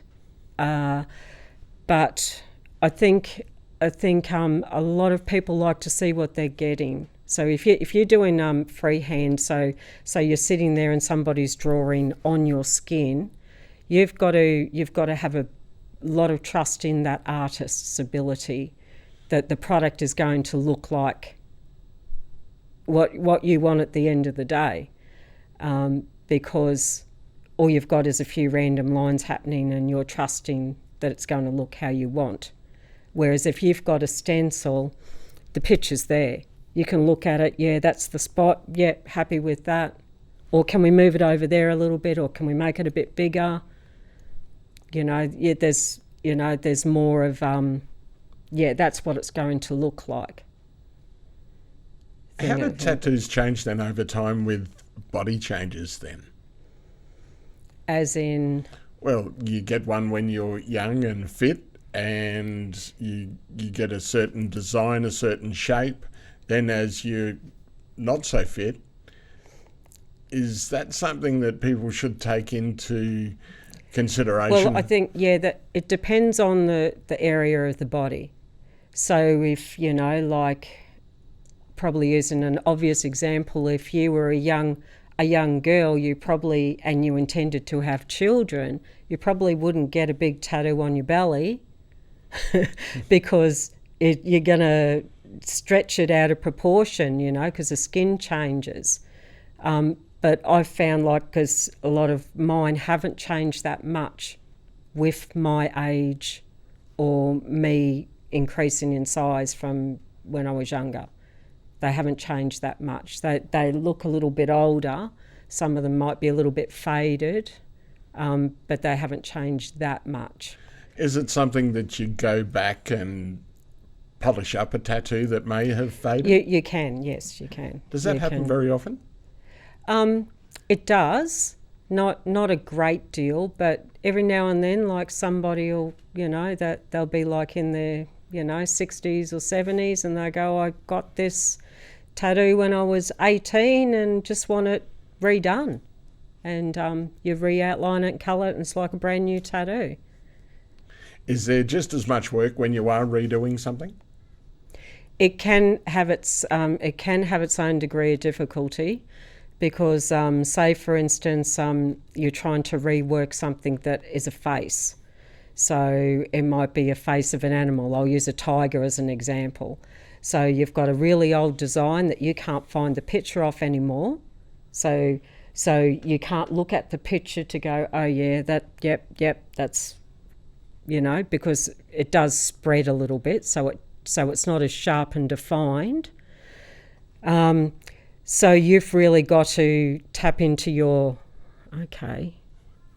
but I think a lot of people like to see what they're getting. So if you're doing freehand, so you're sitting there and somebody's drawing on your skin, you've got to have a lot of trust in that artist's ability, that the product is going to look like what you want at the end of the day, because all you've got is a few random lines happening and you're trusting that it's going to look how you want. Whereas if you've got a stencil, the picture's there. You can look at it, yeah, that's the spot, yeah, happy with that. Or can we move it over there a little bit, or can we make it a bit bigger? You know, yeah, there's more of, that's what it's going to look like. How do tattoos change then over time with body changes then? As in? Well, you get one when you're young and fit, and you get a certain design, a certain shape. Then as you're not so fit, is that something that people should take into consideration? Well, I think, that it depends on the area of the body. So if, you know, like, probably isn't an obvious example, if you were a young girl, and you intended to have children, you probably wouldn't get a big tattoo on your belly because you're going to stretch it out of proportion, you know, because the skin changes. But I've found, like, because a lot of mine haven't changed that much with my age or me increasing in size from when I was younger. They haven't changed that much. They look a little bit older. Some of them might be a little bit faded. but they haven't changed that much. Is it something that you go back and polish up a tattoo that may have faded? You can, yes, you can. Does that happen very often? It does. Not a great deal, but every now and then, like somebody will, that they'll be like in their, 60s or 70s, and they go, I got this tattoo when I was 18 and just want it redone. And you re-outline it and colour it, and it's like a brand new tattoo. Is there just as much work when you are redoing something? It can have its own degree of difficulty, because say for instance you're trying to rework something that is a face. So it might be a face of an animal. I'll use a tiger as an example. So you've got a really old design that you can't find the picture off anymore. So you can't look at the picture to go, oh yeah, that's, because it does spread a little bit, so it's not as sharp and defined. So you've really got to tap into your, okay,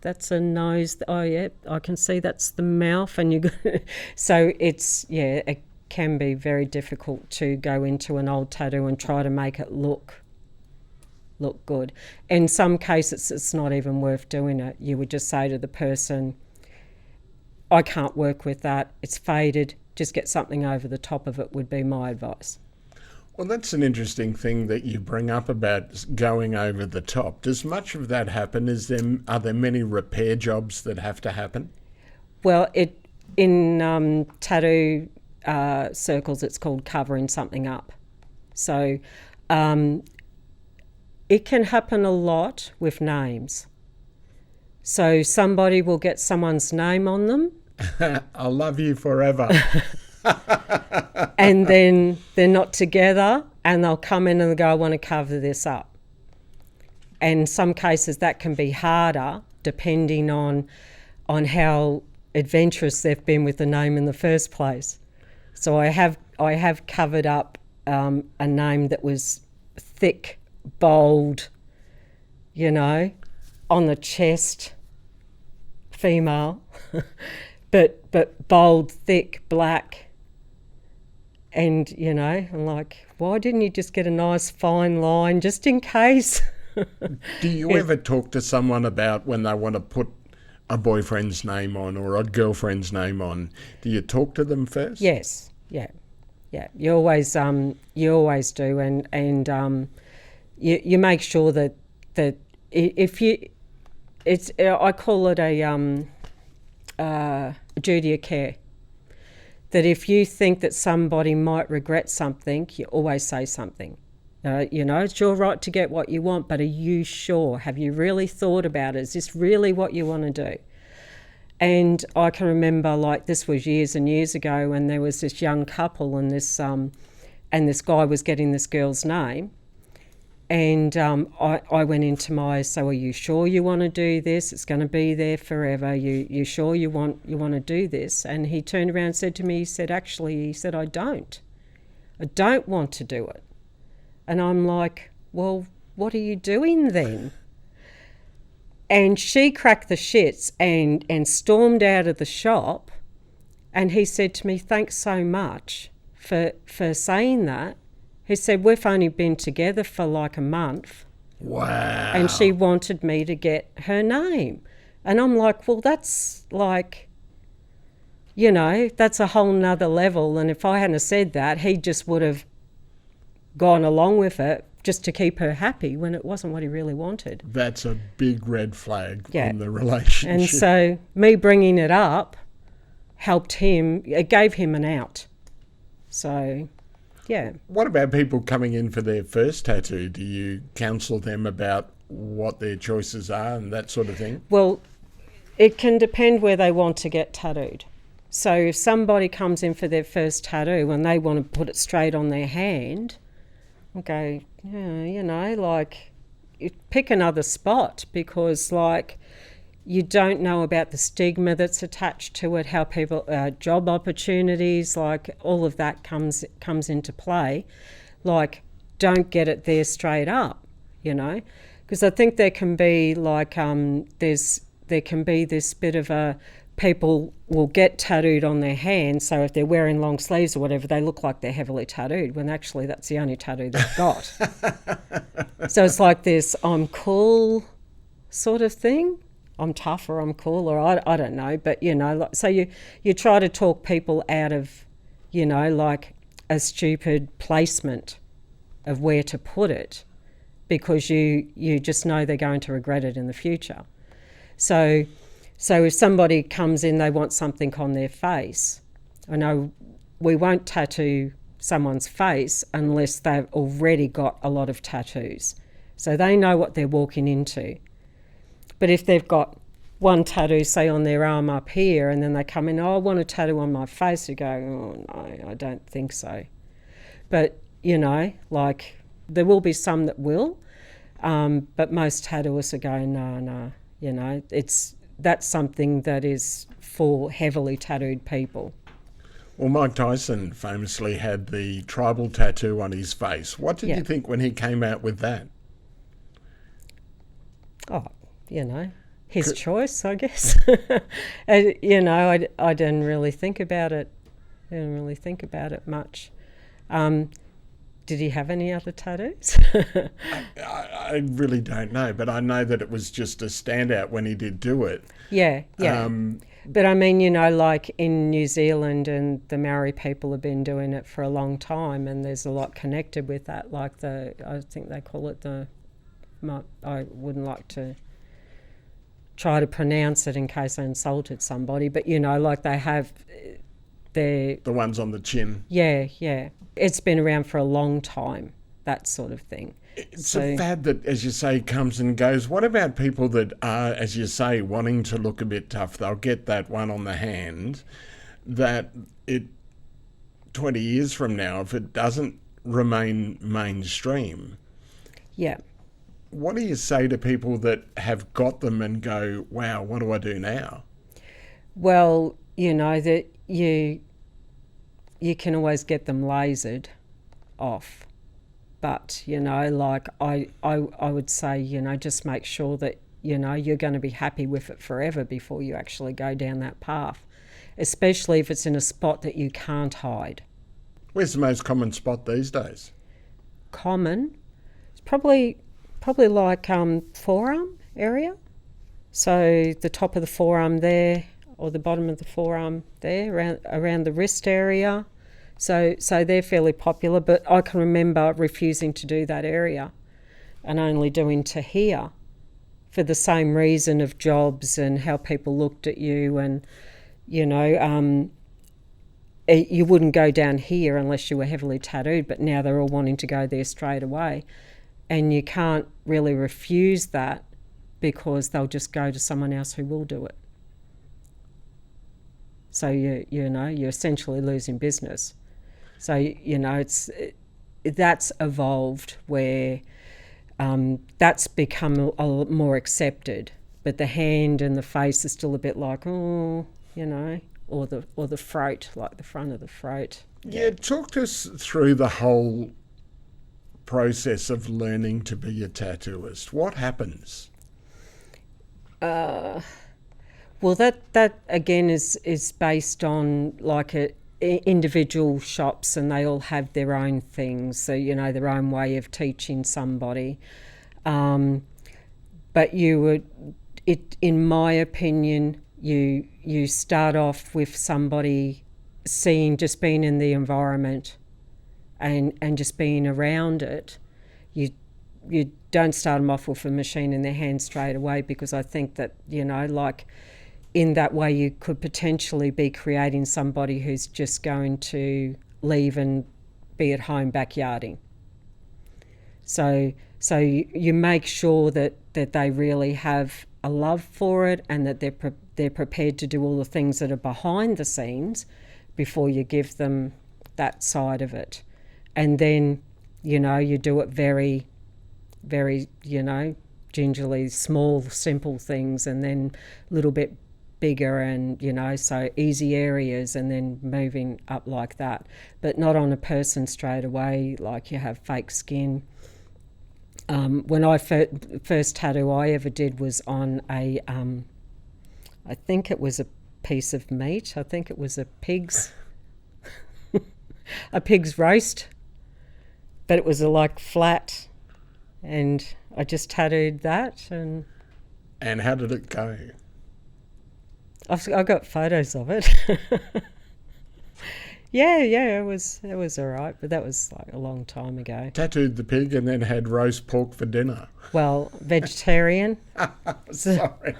that's a nose. Oh yeah, I can see that's the mouth, and so it can be very difficult to go into an old tattoo and try to make it look good. In some cases, it's not even worth doing it. You would just say to the person, I can't work with that. It's faded. Just get something over the top of it would be my advice. Well, that's an interesting thing that you bring up about going over the top. Does much of that happen? Are there many repair jobs that have to happen? Well, in tattoo circles, it's called covering something up. So it can happen a lot with names. So somebody will get someone's name on them. I'll love you forever. And then they're not together, and they'll come in and go, I want to cover this up. And in some cases that can be harder depending on how adventurous they've been with the name in the first place. So I have covered up a name that was thick, bold, on the chest, female, but bold, thick, black. And, I'm like, why didn't you just get a nice fine line just in case? Do you ever talk to someone about when they want to put a boyfriend's name on or a girlfriend's name on? Do you talk to them first? Yes, yeah. You always do, and you make sure that if you, I call it a duty of care. That if you think that somebody might regret something, you always say something. It's your right to get what you want, but are you sure? Have you really thought about it? Is this really what you want to do? And I can remember, like, this was years and years ago, when there was this young couple, and this guy was getting this girl's name. And I went into so are you sure you want to do this? It's going to be there forever. You sure you want to do this? And he turned around and said to me, he said, I don't want to do it. And I'm like, well, what are you doing then? And she cracked the shits and stormed out of the shop. And he said to me, thanks so much for saying that. He said, we've only been together for like a month. Wow. And she wanted me to get her name. And I'm like, well, that's like, that's a whole nother level. And if I hadn't said that, he just would have gone along with it just to keep her happy when it wasn't what he really wanted. That's a big red flag in the relationship. And so me bringing it up helped him. It gave him an out. So... yeah. What about people coming in for their first tattoo? Do you counsel them about what their choices are and that sort of thing? Well, it can depend where they want to get tattooed. So if somebody comes in for their first tattoo and they want to put it straight on their hand, I'll go, pick another spot, because, you don't know about the stigma that's attached to it, how people, job opportunities, all of that comes into play. Don't get it there straight up, because I think there can be there's there can be this bit of a, people will get tattooed on their hands, so if they're wearing long sleeves or whatever, they look like they're heavily tattooed, when actually that's the only tattoo they've got. So it's like this I'm cool sort of thing. I'm tough or I'm cool, or I don't know. But, so you try to talk people out of, like a stupid placement of where to put it, because you just know they're going to regret it in the future. So if somebody comes in, they want something on their face, I know we won't tattoo someone's face unless they've already got a lot of tattoos. So they know what they're walking into. But if they've got one tattoo, say on their arm up here, and then they come in, I want a tattoo on my face, you go, oh no, I don't think so. But, like there will be some that will, but most tattooists are going, no, that's something that is for heavily tattooed people. Well, Mike Tyson famously had the tribal tattoo on his face. What did you think when he came out with that? Oh, his choice, I guess. I didn't really think about it. Much. Did he have any other tattoos? I really don't know, but I know that it was just a standout when he did do it. Yeah. But I mean, like in New Zealand, and the Maori people have been doing it for a long time, and there's a lot connected with that. Like I think they call it I wouldn't like to try to pronounce it in case I insulted somebody, but like they have the ones on the chin. Yeah. It's been around for a long time, that sort of thing. It's a fad that, as you say, comes and goes. What about people that are, as you say, wanting to look a bit tough? They'll get that one on the hand that 20 years from now, if it doesn't remain mainstream. Yeah. What do you say to people that have got them and go, wow, what do I do now? Well, that you can always get them lasered off. But, like I would say, just make sure that, you're going to be happy with it forever before you actually go down that path, especially if it's in a spot that you can't hide. Where's the most common spot these days? Common? It's probably like forearm area. So the top of the forearm there, or the bottom of the forearm there, around the wrist area. So they're fairly popular, but I can remember refusing to do that area and only doing to here for the same reason of jobs and how people looked at you, and you wouldn't go down here unless you were heavily tattooed, but now they're all wanting to go there straight away. And you can't really refuse that because they'll just go to someone else who will do it. So you're essentially losing business. So that's evolved where that's become a more accepted, but the hand and the face is still a bit like or the throat, like the front of the throat. Yeah, talk us through the whole process of learning to be a tattooist. What happens? Well, that again is based on like individual shops, and they all have their own things. So their own way of teaching somebody. But in my opinion, you start off with somebody just being in the environment and just being around it. You don't start them off with a machine in their hand straight away, because I think that, like in that way you could potentially be creating somebody who's just going to leave and be at home backyarding. So you make sure that they really have a love for it, and that they're prepared to do all the things that are behind the scenes before you give them that side of it. And then, you do it very, very, gingerly, small, simple things, and then a little bit bigger, and, so easy areas, and then moving up like that. But not on a person straight away, like you have fake skin. When I first tattoo I ever did was on a I think it was a piece of meat. I think it was a pig's roast, but it was flat, and I just tattooed that. And how did it go? I got photos of it. Yeah, it was all right, but that was a long time ago. Tattooed the pig and then had roast pork for dinner. Well, vegetarian. Sorry.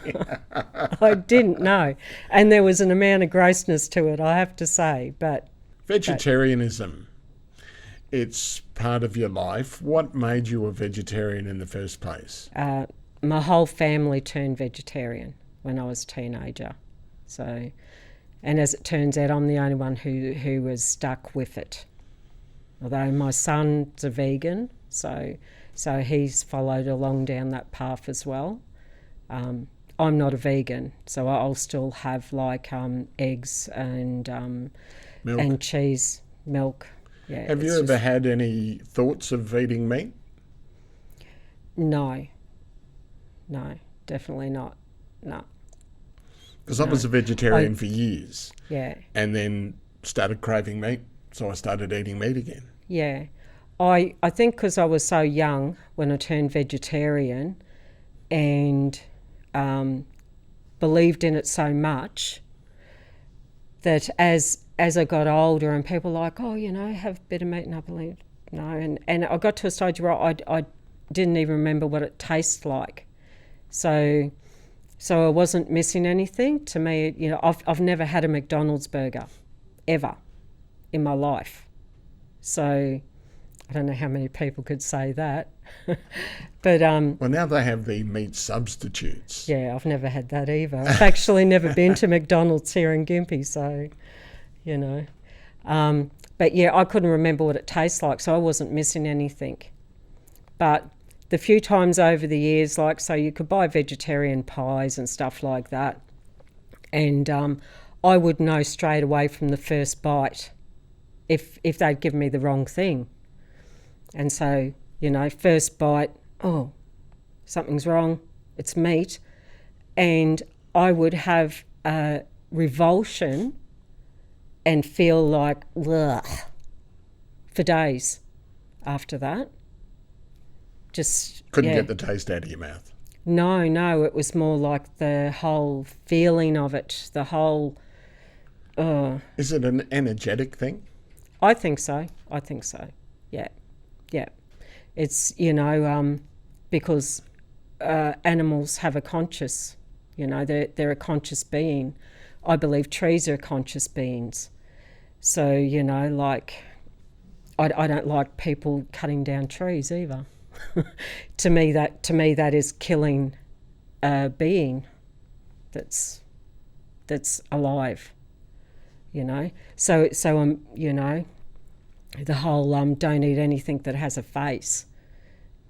I didn't know. And there was an amount of grossness to it, I have to say. But vegetarianism, it's part of your life. What made you a vegetarian in the first place? My whole family turned vegetarian when I was a teenager. So, and as it turns out, I'm the only one who was stuck with it. Although my son's a vegan, so he's followed along down that path as well. I'm not a vegan, so I'll still have eggs and Milk. And cheese, milk. Yeah. Have you ever had any thoughts of eating meat? No, definitely not. No. Because I was a vegetarian for years. Yeah. And then started craving meat, so I started eating meat again. Yeah. I think because I was so young when I turned vegetarian and believed in it so much that as I got older and people were like, oh, have a bit of meat, and I believe, no. And I got to a stage where I didn't even remember what it tastes like. So I wasn't missing anything. To me, I've never had a McDonald's burger, ever, in my life. So I don't know how many people could say that. But well, now they have the meat substitutes. Yeah, I've never had that either. I've actually never been to McDonald's here in Gympie, so, But yeah, I couldn't remember what it tastes like, so I wasn't missing anything. But the few times over the years, so you could buy vegetarian pies and stuff like that, and I would know straight away from the first bite if they'd given me the wrong thing. And so, first bite, oh, something's wrong, it's meat. And I would have a revulsion and feel like, ugh, for days after that. Just couldn't get the taste out of your mouth. No, it was more like the whole feeling of it, the whole... Is it an energetic thing? I think so, yeah. It's, because animals have a conscious, they're a conscious being. I believe trees are conscious beings. So, I don't like people cutting down trees either. To me that is killing a being that's alive, So the whole don't eat anything that has a face,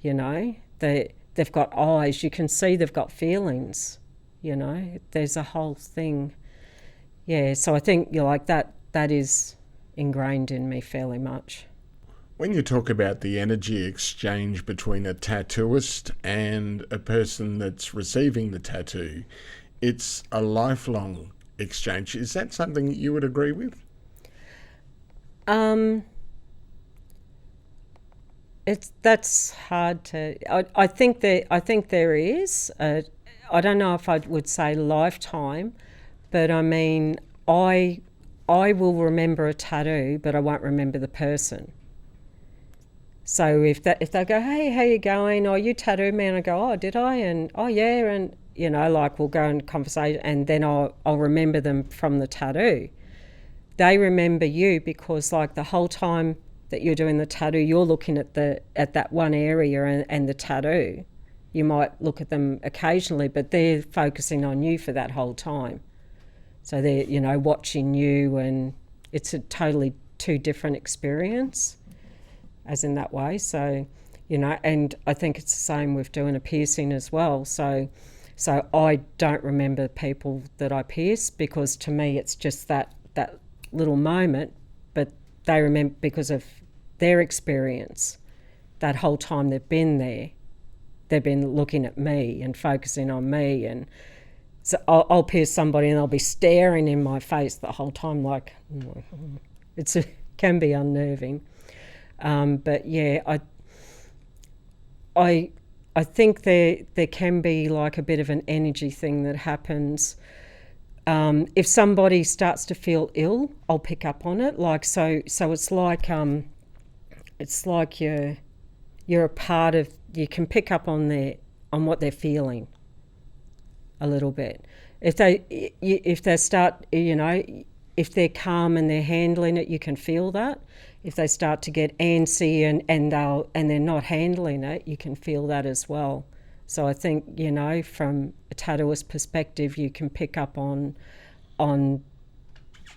they've got eyes, you can see they've got feelings, there's a whole thing. Yeah, so I think that is ingrained in me fairly much. When you talk about the energy exchange between a tattooist and a person that's receiving the tattoo, it's a lifelong exchange. Is that something that you would agree with? That's hard to. I think there is. I don't know if I would say lifetime, but I mean, I will remember a tattoo, but I won't remember the person. So if they go, hey, how you going? Oh, you tattooed me, and I go, oh, did I? And oh yeah, and we'll go in conversation, and then I'll remember them from the tattoo. They remember you because the whole time that you're doing the tattoo, you're looking at that one area and the tattoo. You might look at them occasionally, but they're focusing on you for that whole time. So they're watching you, and it's a totally two different experience. As in that way, so and I think it's the same with doing a piercing as well. So I don't remember people that I pierce because to me it's just that little moment, but they remember because of their experience. That whole time they've been there, they've been looking at me and focusing on me, and So I'll pierce somebody and they'll be staring in my face the whole time, like, can be unnerving. But yeah, I think there can be like a bit of an energy thing that happens. If somebody starts to feel ill, I'll pick up on it. Like so it's like you're a part of. You can pick up on what they're feeling a little bit. If they start, if they're calm and they're handling it, you can feel that. If they start to get antsy and they're not handling it, you can feel that as well. So I think, from a tattooist perspective, you can pick up on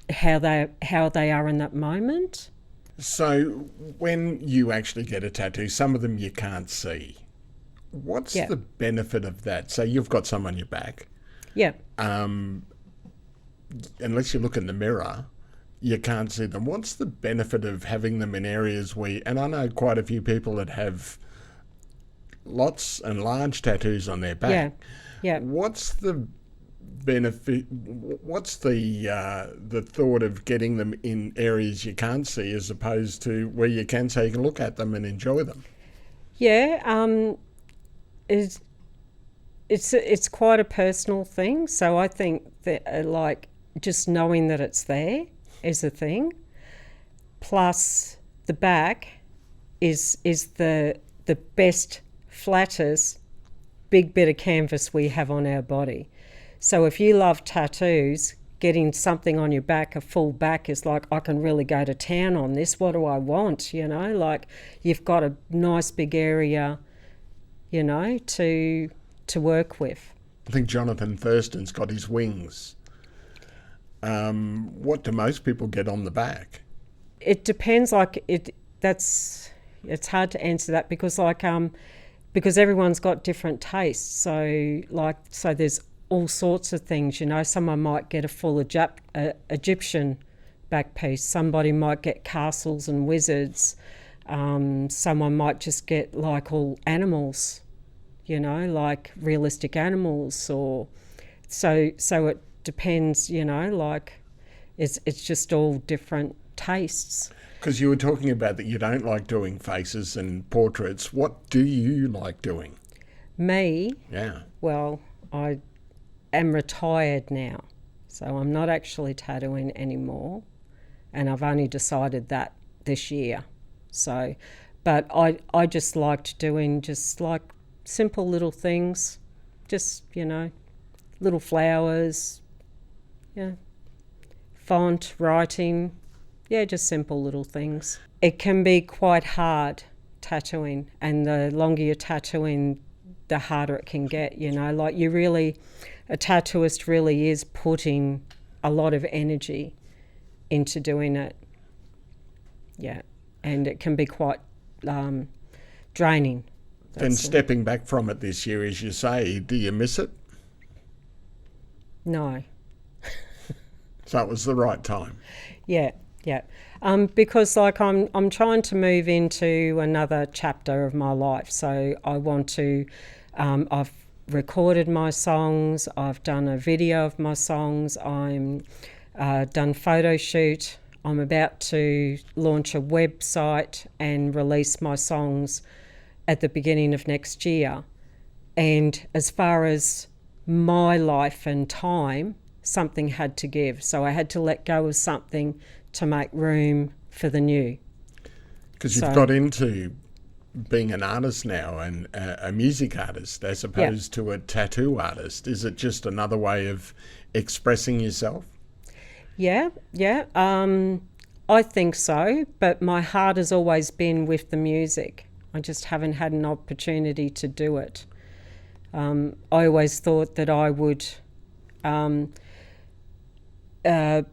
how they are in that moment. So when you actually get a tattoo, some of them you can't see. What's the benefit of that? So you've got some on your back. Yeah. Unless you look in the mirror, you can't see them. What's the benefit of having them in areas and I know quite a few people that have lots and large tattoos on their back. Yeah. What's the benefit? What's the thought of getting them in areas you can't see as opposed to where you can, so you can look at them and enjoy them? Yeah. It's quite a personal thing. So I think that like just knowing that it's there is a thing. Plus the back is the best, flattest, big bit of canvas we have on our body. So if you love tattoos, getting something on your back, a full back, is like, I can really go to town on this. What do I want? Like you've got a nice big area, to work with. I think Jonathan Thurston's got his wings. What do most people get on the back? It depends. It's hard to answer that because everyone's got different tastes. So there's all sorts of things. Someone might get a full Egyptian back piece. Somebody might get castles and wizards. Someone might just get like all animals, like realistic animals, or so it depends, it's just all different tastes. Because you were talking about that you don't like doing faces and portraits. What do you like doing? Me? Yeah. Well, I am retired now, so I'm not actually tattooing anymore, and I've only decided that this year. So, but I just liked doing just like simple little things, just, little flowers, font, writing, just simple little things. It can be quite hard tattooing, and the longer you're tattooing, the harder it can get, like a tattooist really is putting a lot of energy into doing it. Yeah, and it can be quite draining. Then stepping back from it this year, as you say, do you miss it? No. So it was the right time. Yeah. Because I'm trying to move into another chapter of my life. So I want to. I've recorded my songs. I've done a video of my songs. I'm done photo shoot. I'm about to launch a website and release my songs at the beginning of next year. And as far as my life and time, something had to give. So I had to let go of something to make room for the new. Because you've got into being an artist now, and a music artist as opposed to a tattoo artist. Is it just another way of expressing yourself? Yeah. I think so, but my heart has always been with the music. I just haven't had an opportunity to do it. I always thought that I would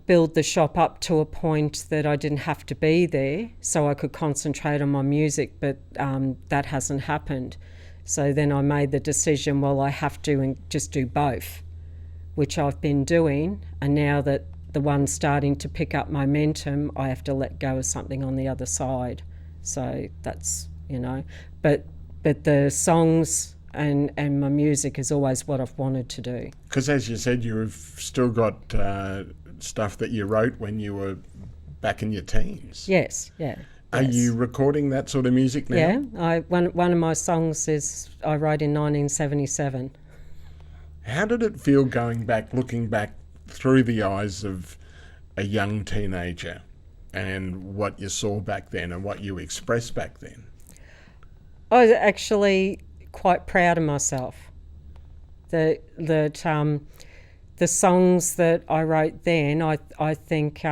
build the shop up to a point that I didn't have to be there so I could concentrate on my music, but that hasn't happened. So then I made the decision, well, I have to just do both, which I've been doing, and now that the one's starting to pick up momentum, I have to let go of something on the other side. So that's, but the songs and my music is always what I've wanted to do. Because as you said, you've still got stuff that you wrote when you were back in your teens. Yes, yeah. Are you recording that sort of music now? Yeah, one of my songs I wrote in 1977. How did it feel looking back through the eyes of a young teenager and what you saw back then and what you expressed back then? I was actually quite proud of myself. The songs that I wrote then, I think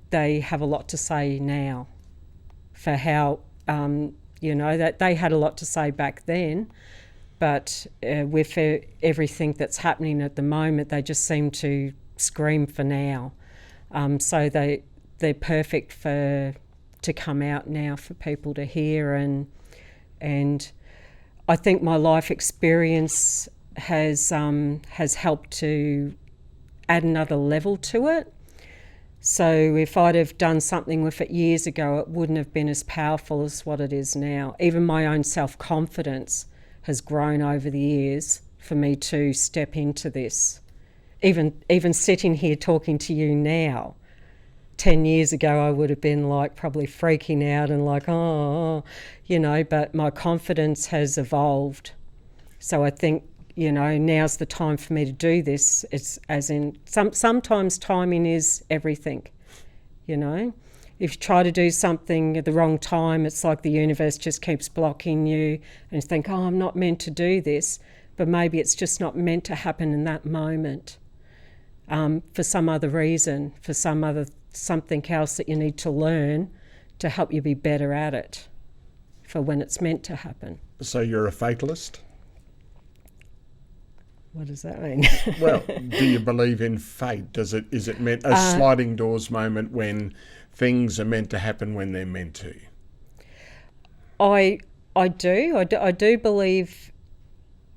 they have a lot to say now for how, that they had a lot to say back then, but with everything that's happening at the moment, they just seem to scream for now. So they're perfect to come out now for people to hear, and I think my life experience has helped to add another level to it. So if I'd have done something with it years ago, it wouldn't have been as powerful as what it is now. Even my own self-confidence has grown over the years for me to step into this. Even sitting here talking to you now, 10 years ago I would have been like probably freaking out and like, but my confidence has evolved. So I think, now's the time for me to do this. It's as in, sometimes timing is everything, If you try to do something at the wrong time, it's like the universe just keeps blocking you and you think, I'm not meant to do this, but maybe it's just not meant to happen in that moment. For some other reason, for something else that you need to learn to help you be better at it for when it's meant to happen. So you're a fatalist? What does that mean? Well, do you believe in fate? Is it meant a sliding doors moment when things are meant to happen when they're meant to? I do believe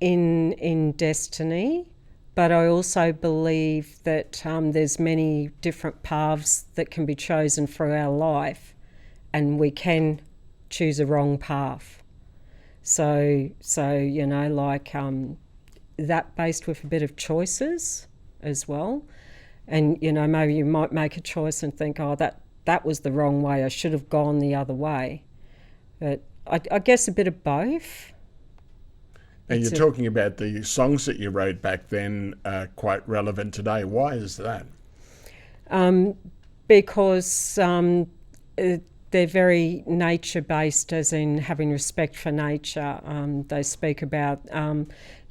in destiny. But I also believe that there's many different paths that can be chosen for our life, and we can choose a wrong path. So that based with a bit of choices as well. And, maybe you might make a choice and think, that was the wrong way. I should have gone the other way. But I guess a bit of both. And you're talking about the songs that you wrote back then are quite relevant today. Why is that? Because they're very nature-based, as in having respect for nature. They speak about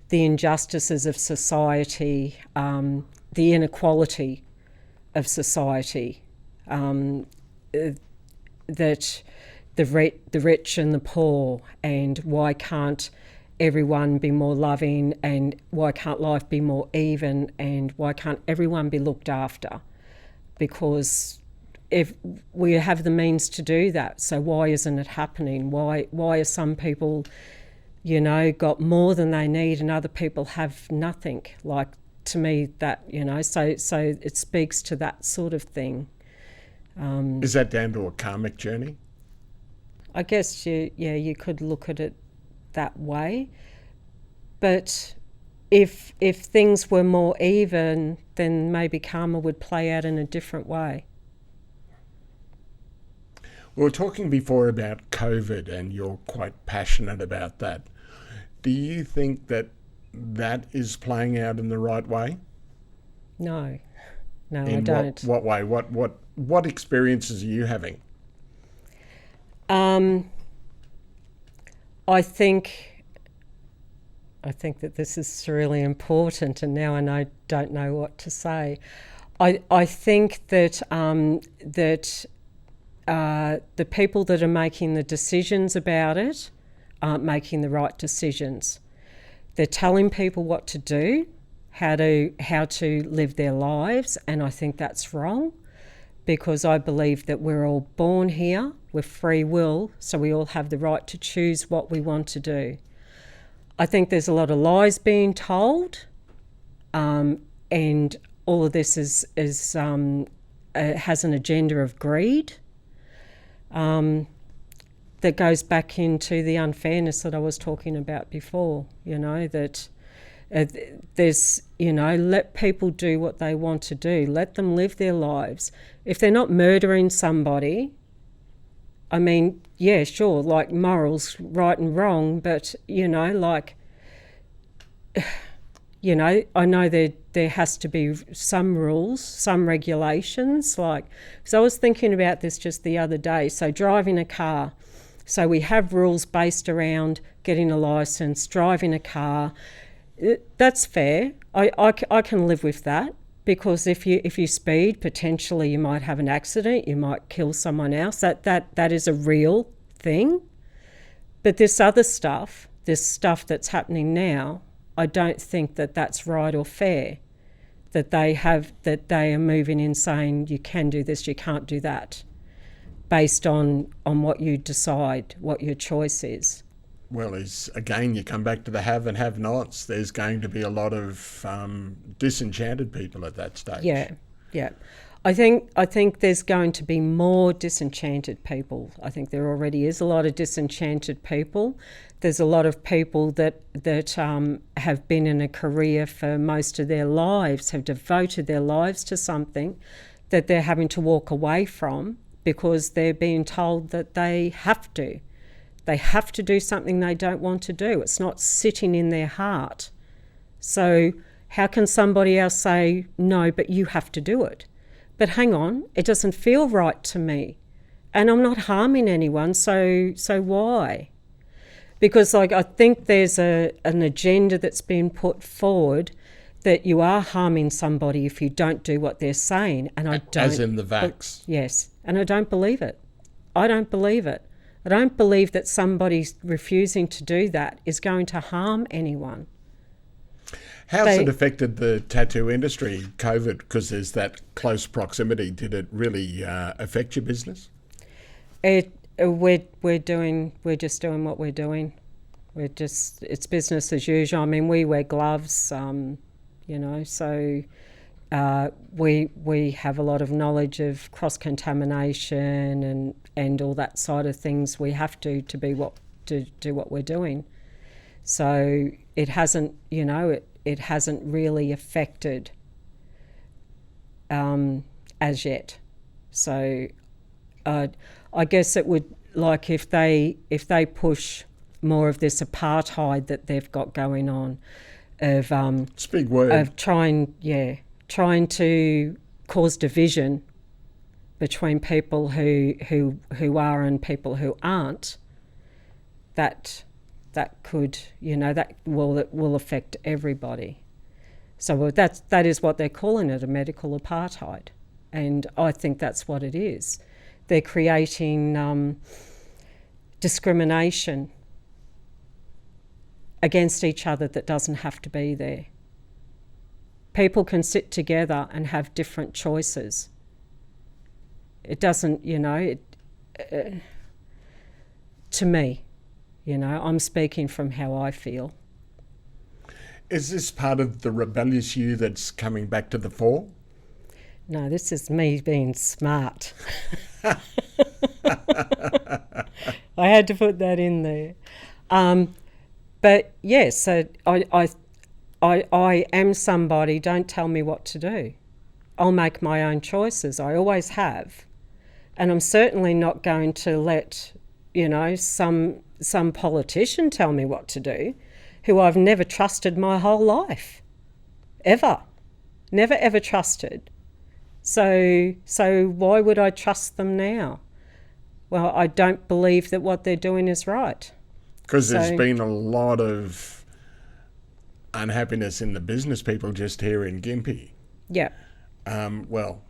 the injustices of society, the inequality of society, that the rich and the poor, and why can't everyone be more loving, and why can't life be more even, and why can't everyone be looked after? Because if we have the means to do that, so why isn't it happening? Why are some people, got more than they need and other people have nothing? Like, to me, that, so it speaks to that sort of thing. Is that down to a karmic journey? I guess you could look at it that way, but if things were more even, then maybe karma would play out in a different way. We were talking before about COVID, and you're quite passionate about that. Do you think that is playing out in the right way? No, I don't. What way? What experiences are you having? I think that this is really important, and now I don't know what to say. I think that the people that are making the decisions about it aren't making the right decisions. They're telling people what to do, how to live their lives, and I think that's wrong, because I believe that we're all born here with free will, so we all have the right to choose what we want to do. I think there's a lot of lies being told, and all of this has an agenda of greed. that goes back into the unfairness that I was talking about before, that there's, let people do what they want to do. Let them live their lives. If they're not murdering somebody, I mean, yeah, sure, like morals, right and wrong, but, I know there has to be some rules, some regulations. So I was thinking about this just the other day. So driving a car. So we have rules based around getting a license, driving a car. That's fair. I can live with that, because if you speed, potentially you might have an accident, you might kill someone else. That is a real thing. But this other stuff, this stuff that's happening now, I don't think that that's right or fair. That they are moving in saying you can do this, you can't do that, based on what you decide, what your choice is. Well, again, you come back to the have and have-nots. There's going to be a lot of disenchanted people at that stage. Yeah. I think there's going to be more disenchanted people. I think there already is a lot of disenchanted people. There's a lot of people that have been in a career for most of their lives, have devoted their lives to something that they're having to walk away from because they're being told that they have to. They have to do something they don't want to do. It's not sitting in their heart. So how can somebody else say, no, but you have to do it? But hang on, it doesn't feel right to me. And I'm not harming anyone, so why? Because I think there's an agenda that's been put forward that you are harming somebody if you don't do what they're saying. And I don't. As in the vax. Yes, and I don't believe it. I don't believe it. I don't believe that somebody refusing to do that is going to harm anyone. How's it affected the tattoo industry, COVID? Because there's that close proximity. Did it really affect your business? We're just doing what we're doing. It's business as usual. I mean, we wear gloves, so we have a lot of knowledge of cross-contamination and all that side of things. We have to do what we're doing. So it hasn't, it hasn't really affected as yet. So I guess it would, like, if they push more of this apartheid that they've got going on, of it's a big word, of trying to cause division between people who are and people who aren't, that could, that will affect everybody. So that is what they're calling it, a medical apartheid, and I think that's what it is. They're creating discrimination against each other that doesn't have to be there. People can sit together and have different choices. It doesn't, to me, I'm speaking from how I feel. Is this part of the rebellious you that's coming back to the fore? No, this is me being smart. I had to put that in there. But yes, so I am somebody, don't tell me what to do. I'll make my own choices. I always have. And I'm certainly not going to let, some politician tell me what to do, who I've never trusted my whole life. Ever. Never ever trusted. So why would I trust them now? Well, I don't believe that what they're doing is right. Because there's been a lot of unhappiness in the business people just here in Gympie. Yeah. And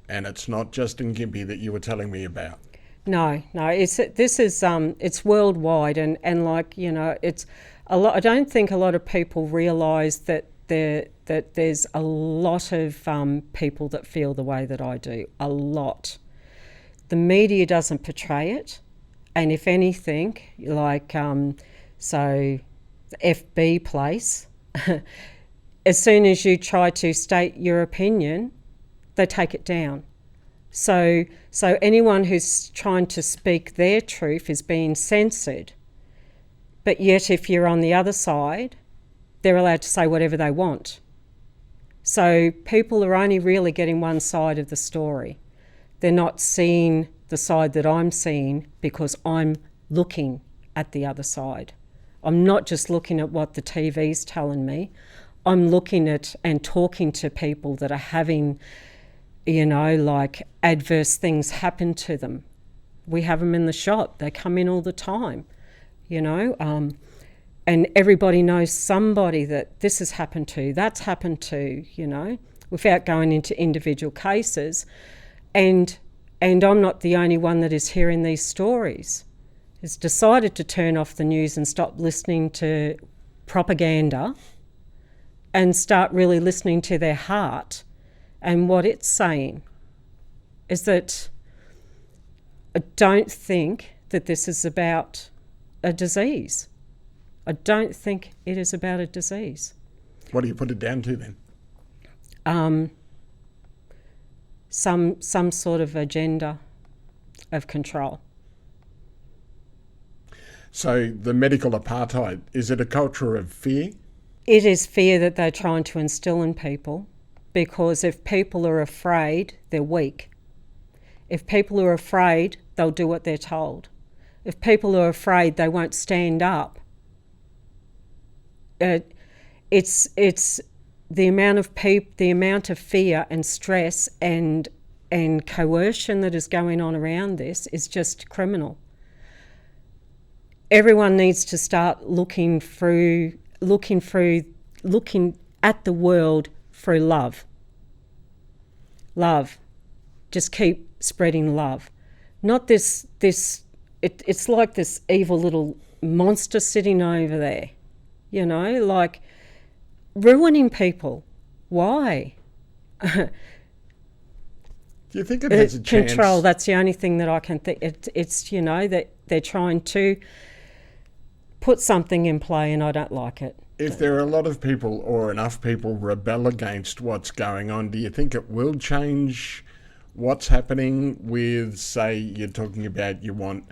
it's not just in Gympie that you were telling me about. No, it's worldwide, and it's a lot. I don't think a lot of people realise that there's a lot of people that feel the way that I do. A lot. The media doesn't portray it, and if anything, so the FB place, as soon as you try to state your opinion, they take it down. So anyone who's trying to speak their truth is being censored. But yet if you're on the other side, they're allowed to say whatever they want. So people are only really getting one side of the story. They're not seeing the side that I'm seeing because I'm looking at the other side. I'm not just looking at what the TV's telling me. I'm looking at and talking to people that are having, like adverse things happen to them. We have them in the shop. They come in all the time, and everybody knows somebody that this has happened to, that's happened to, without going into individual cases. And I'm not the only one that is hearing these stories. Has decided to turn off the news and stop listening to propaganda and start really listening to their heart. And what it's saying is that I don't think that this is about a disease. I don't think it is about a disease. What do you put it down to then? Some sort of agenda of control. So the medical apartheid, is it a culture of fear? It is fear that they're trying to instill in people, because if people are afraid, they're weak. If people are afraid, they'll do what they're told. If people are afraid, they won't stand up. It's the amount of fear and stress and coercion that is going on around this is just criminal. Everyone needs to start looking at the world through love. Love. Just keep spreading love. Not this it's like this evil little monster sitting over there, like ruining people. Why? Do you think it has a chance? Control, that's the only thing that I can think. It's that they're trying to put something in play and I don't like it. If there are a lot of people or enough people rebel against what's going on, do you think it will change what's happening with, say, you're talking about you want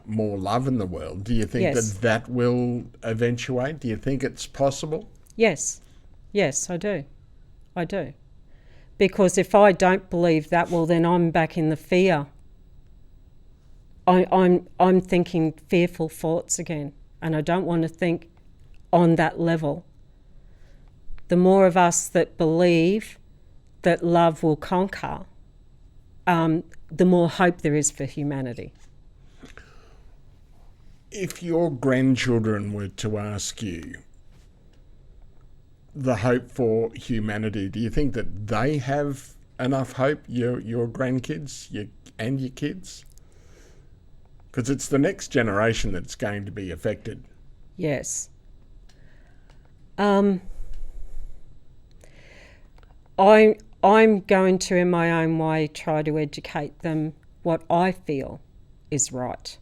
more love in the world? Do you think that will eventuate? Do you think it's possible? Yes, I do. Because if I don't believe that, well, then I'm back in the fear. I'm thinking fearful thoughts again, and I don't want to think on that level. The more of us that believe that love will conquer, the more hope there is for humanity. If your grandchildren were to ask you the hope for humanity, do you think that they have enough hope, your grandkids and your kids? Because it's the next generation that's going to be affected. Yes. I'm going to, in my own way, try to educate them what I feel is right.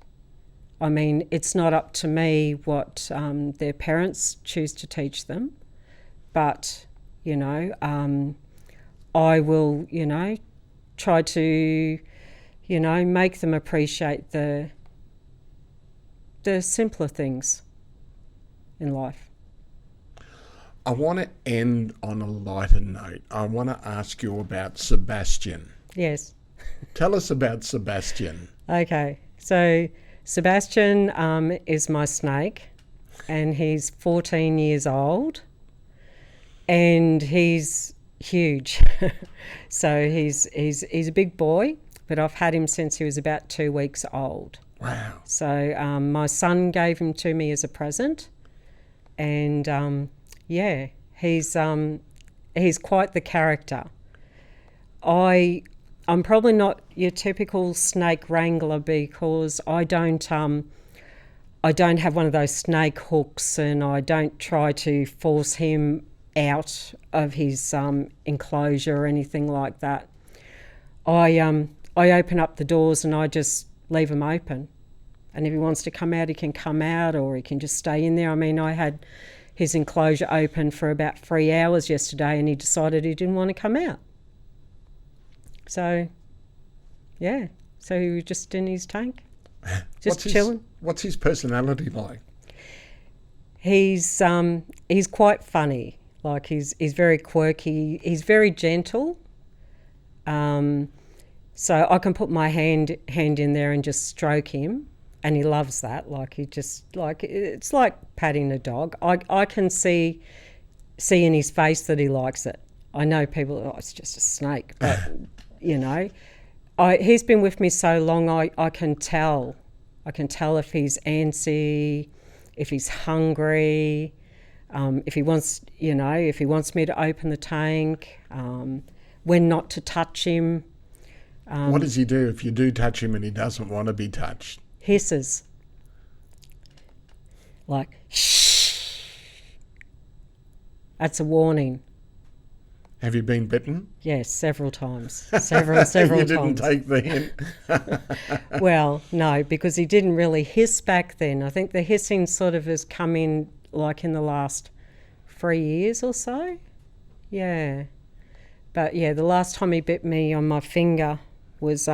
I mean, it's not up to me what their parents choose to teach them, but, I will, try to, make them appreciate the simpler things in life. I want to end on a lighter note. I want to ask you about Sebastian. Yes. Tell us about Sebastian. Okay, so Sebastian is my snake, and he's 14 years old, and he's huge. So he's a big boy, but I've had him since he was about 2 weeks old. Wow. So my son gave him to me as a present, and he's quite the character. I'm probably not your typical snake wrangler because I don't have one of those snake hooks, and I don't try to force him out of his enclosure or anything like that. I open up the doors and I just leave him open, and if he wants to come out, he can come out, or he can just stay in there. I mean, I had his enclosure open for about 3 hours yesterday, and he decided he didn't want to come out. So Yeah. So he was just in his tank, just What's chilling. What's his personality like? He's quite funny. Like he's very quirky. He's very gentle. So I can put my hand in there and just stroke him, and he loves that. Like he just like it's like patting a dog. I can see in his face that he likes it. I know people. Oh, it's just a snake, but you know, he's been with me so long. I can tell. I can tell if he's antsy, if he's hungry, if he wants me to open the tank, when not to touch him. What does he do if you do touch him and he doesn't want to be touched? Hisses. Like, shh. That's a warning. Have you been bitten? Yes, several times. Several You times. didn't take the hint. Well, no, because he didn't really hiss back then. I think the hissing sort of has come in like in the last 3 years or so. Yeah. But yeah, the last time he bit me on my finger was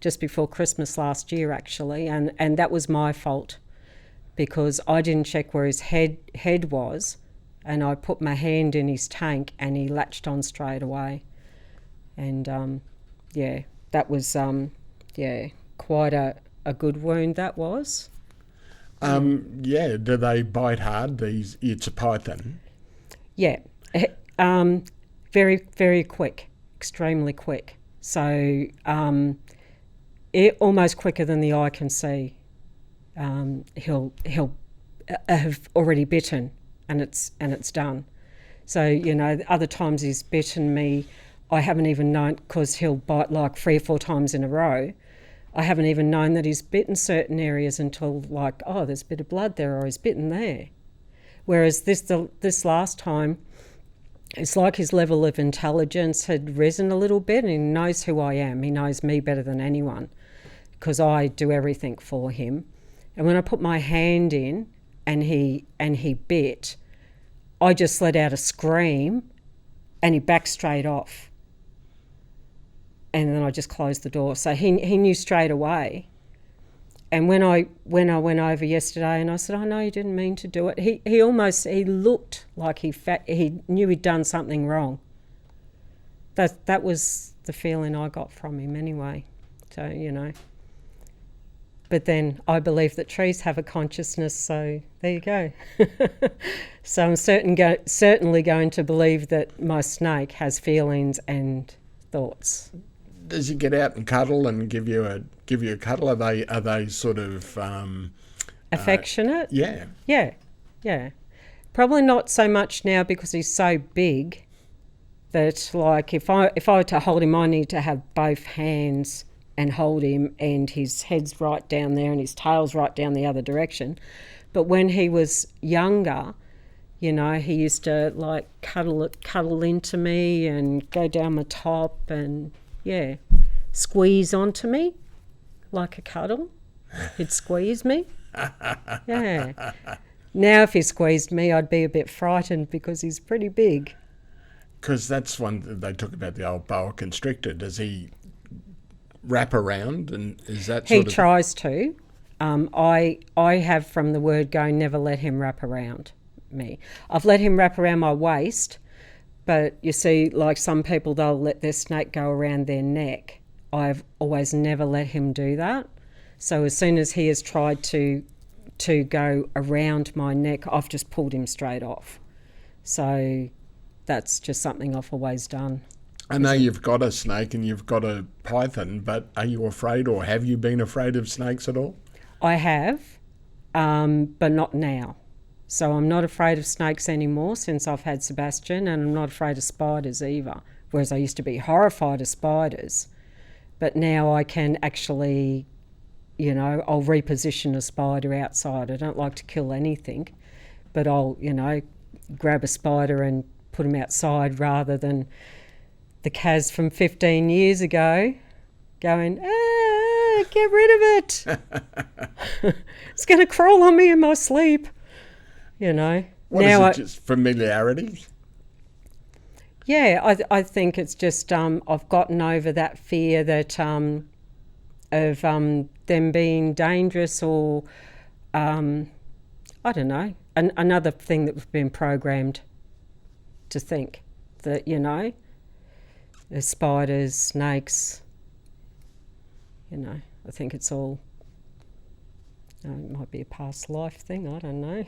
just before Christmas last year, actually, and that was my fault because I didn't check where his head was, and I put my hand in his tank and he latched on straight away. And yeah, that was quite a good wound that was. Yeah, do they bite hard? It's a python. Yeah, very, very quick, extremely quick. So almost quicker than the eye can see. He'll have already bitten, and it's done. So other times he's bitten me, I haven't even known, because he'll bite like 3 or 4 times in a row. I haven't even known that he's bitten certain areas until like, oh, there's a bit of blood there, or he's bitten there. Whereas this last time, it's like his level of intelligence had risen a little bit, and he knows who I am. He knows me better than anyone because I do everything for him. And when I put my hand in and he bit, I just let out a scream and he backed straight off. And then I just closed the door. So he knew straight away. And when I went over yesterday and I said, "Oh no, you didn't mean to do it," he looked like he knew he'd done something wrong. That was the feeling I got from him anyway. So But then I believe that trees have a consciousness, so there you go. So I'm certainly going to believe that my snake has feelings and thoughts. Does he get out and cuddle and give you a cuddle? Are they sort of affectionate? Yeah. Yeah. Probably not so much now because he's so big that like if I were to hold him, I need to have both hands and hold him, and his head's right down there and his tail's right down the other direction. But when he was younger, he used to like cuddle into me and go down my top and squeeze onto me like a cuddle. He'd squeeze me. Yeah. Now if he squeezed me, I'd be a bit frightened because he's pretty big. Because that's one they talk about, the old boa constrictor. Does he wrap around, and is that he tries to. I have from the word go, never let him wrap around me. I've let him wrap around my waist, but you see, like some people, they'll let their snake go around their neck. I've always never let him do that. So as soon as he has tried to go around my neck, I've just pulled him straight off. So that's just something I've always done. I know you've got a snake and you've got a python, but are you afraid, or have you been afraid of snakes at all? I have, but not now. So I'm not afraid of snakes anymore since I've had Sebastian, and I'm not afraid of spiders either, whereas I used to be horrified of spiders. But now I can actually, I'll reposition a spider outside. I don't like to kill anything, but I'll, grab a spider and put him outside rather than the Caz from 15 years ago going, get rid of it. It's going to crawl on me in my sleep, What now is it, just familiarity? Yeah, I think it's just I've gotten over that fear that them being dangerous, or I don't know, another thing that we've been programmed to think that, you know, there's spiders, snakes, you know. I think it's all, it might be a past life thing, I don't know.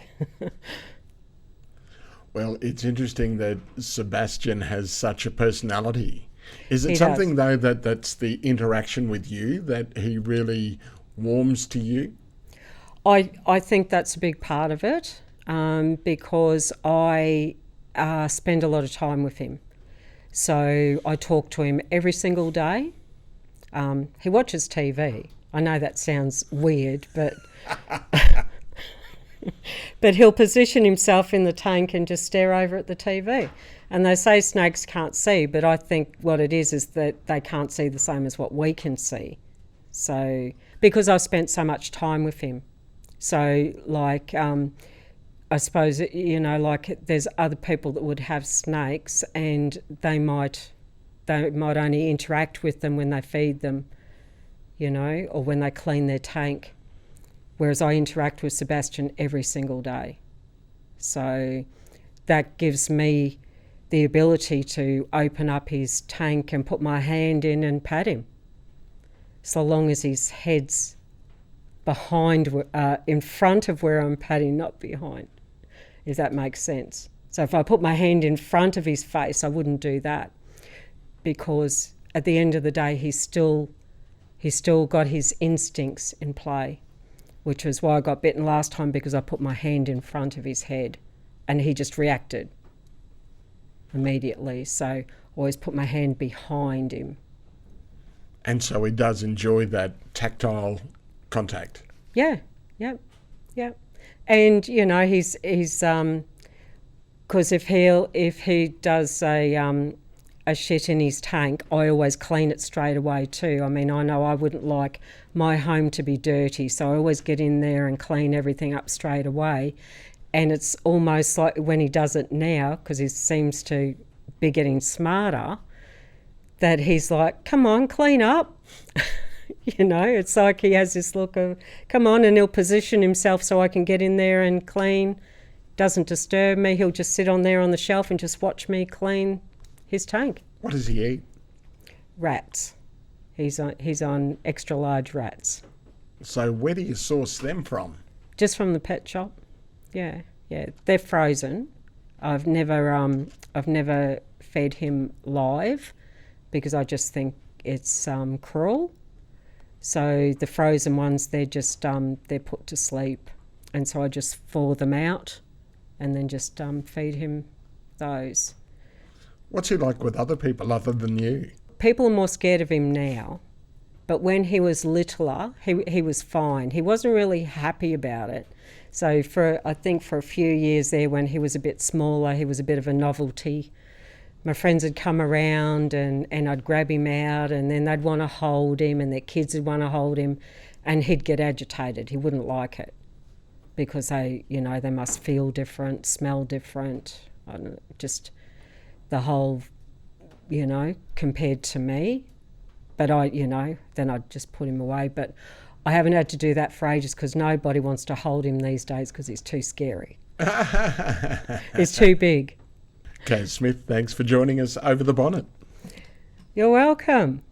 Well, it's interesting that Sebastian has such a personality. Is it He something, though, that's the interaction with you, that he really warms to you? I think that's a big part of it, because I spend a lot of time with him. So I talk to him every single day. He watches TV. I know that sounds weird, but but he'll position himself in the tank and just stare over at the TV. And they say snakes can't see, but I think what it is that they can't see the same as what we can see. So, because I've spent so much time with him. So, like, I suppose, you know, like there's other people that would have snakes and they might only interact with them when they feed them, you know, or when they clean their tank. Whereas I interact with Sebastian every single day. So that gives me the ability to open up his tank and put my hand in and pat him, so long as his head's behind, in front of where I'm patting, not behind, if that makes sense. So if I put my hand in front of his face, I wouldn't do that, because at the end of the day, he's still got his instincts in play, which was why I got bitten last time, because I put my hand in front of his head and he just reacted immediately. So I always put my hand behind him. And so he does enjoy that tactile contact. Yeah. And, you know, he's because if he does a shit in his tank, I always clean it straight away too. I mean, I know I wouldn't like my home to be dirty, so I always get in there and clean everything up straight away. And it's almost like when he does it now, because he seems to be getting smarter, that he's like, come on, clean up. You know, it's like he has this look of, come on, and he'll position himself so I can get in there and clean. Doesn't disturb me. He'll just sit on there on the shelf and just watch me clean his tank. What does he eat? Rats. He's on extra large rats. So where do you source them from? Just from the pet shop. Yeah. They're frozen. I've never fed him live, because I just think it's cruel. So the frozen ones, they're just they're put to sleep, and so I just thaw them out, and then just feed him those. What's he like with other people other than you? People are more scared of him now, but when he was littler, he was fine. He wasn't really happy about it. So I think for a few years there, when he was a bit smaller, he was a bit of a novelty. My friends would come around and I'd grab him out, and then they'd want to hold him, and their kids would want to hold him, and he'd get agitated. He wouldn't like it, because they must feel different, smell different, I don't know, just the whole, compared to me. But then I'd just put him away. But I haven't had to do that for ages, because nobody wants to hold him these days, because he's too scary. He's too big. Caz Smith, thanks for joining us over the bonnet. You're welcome.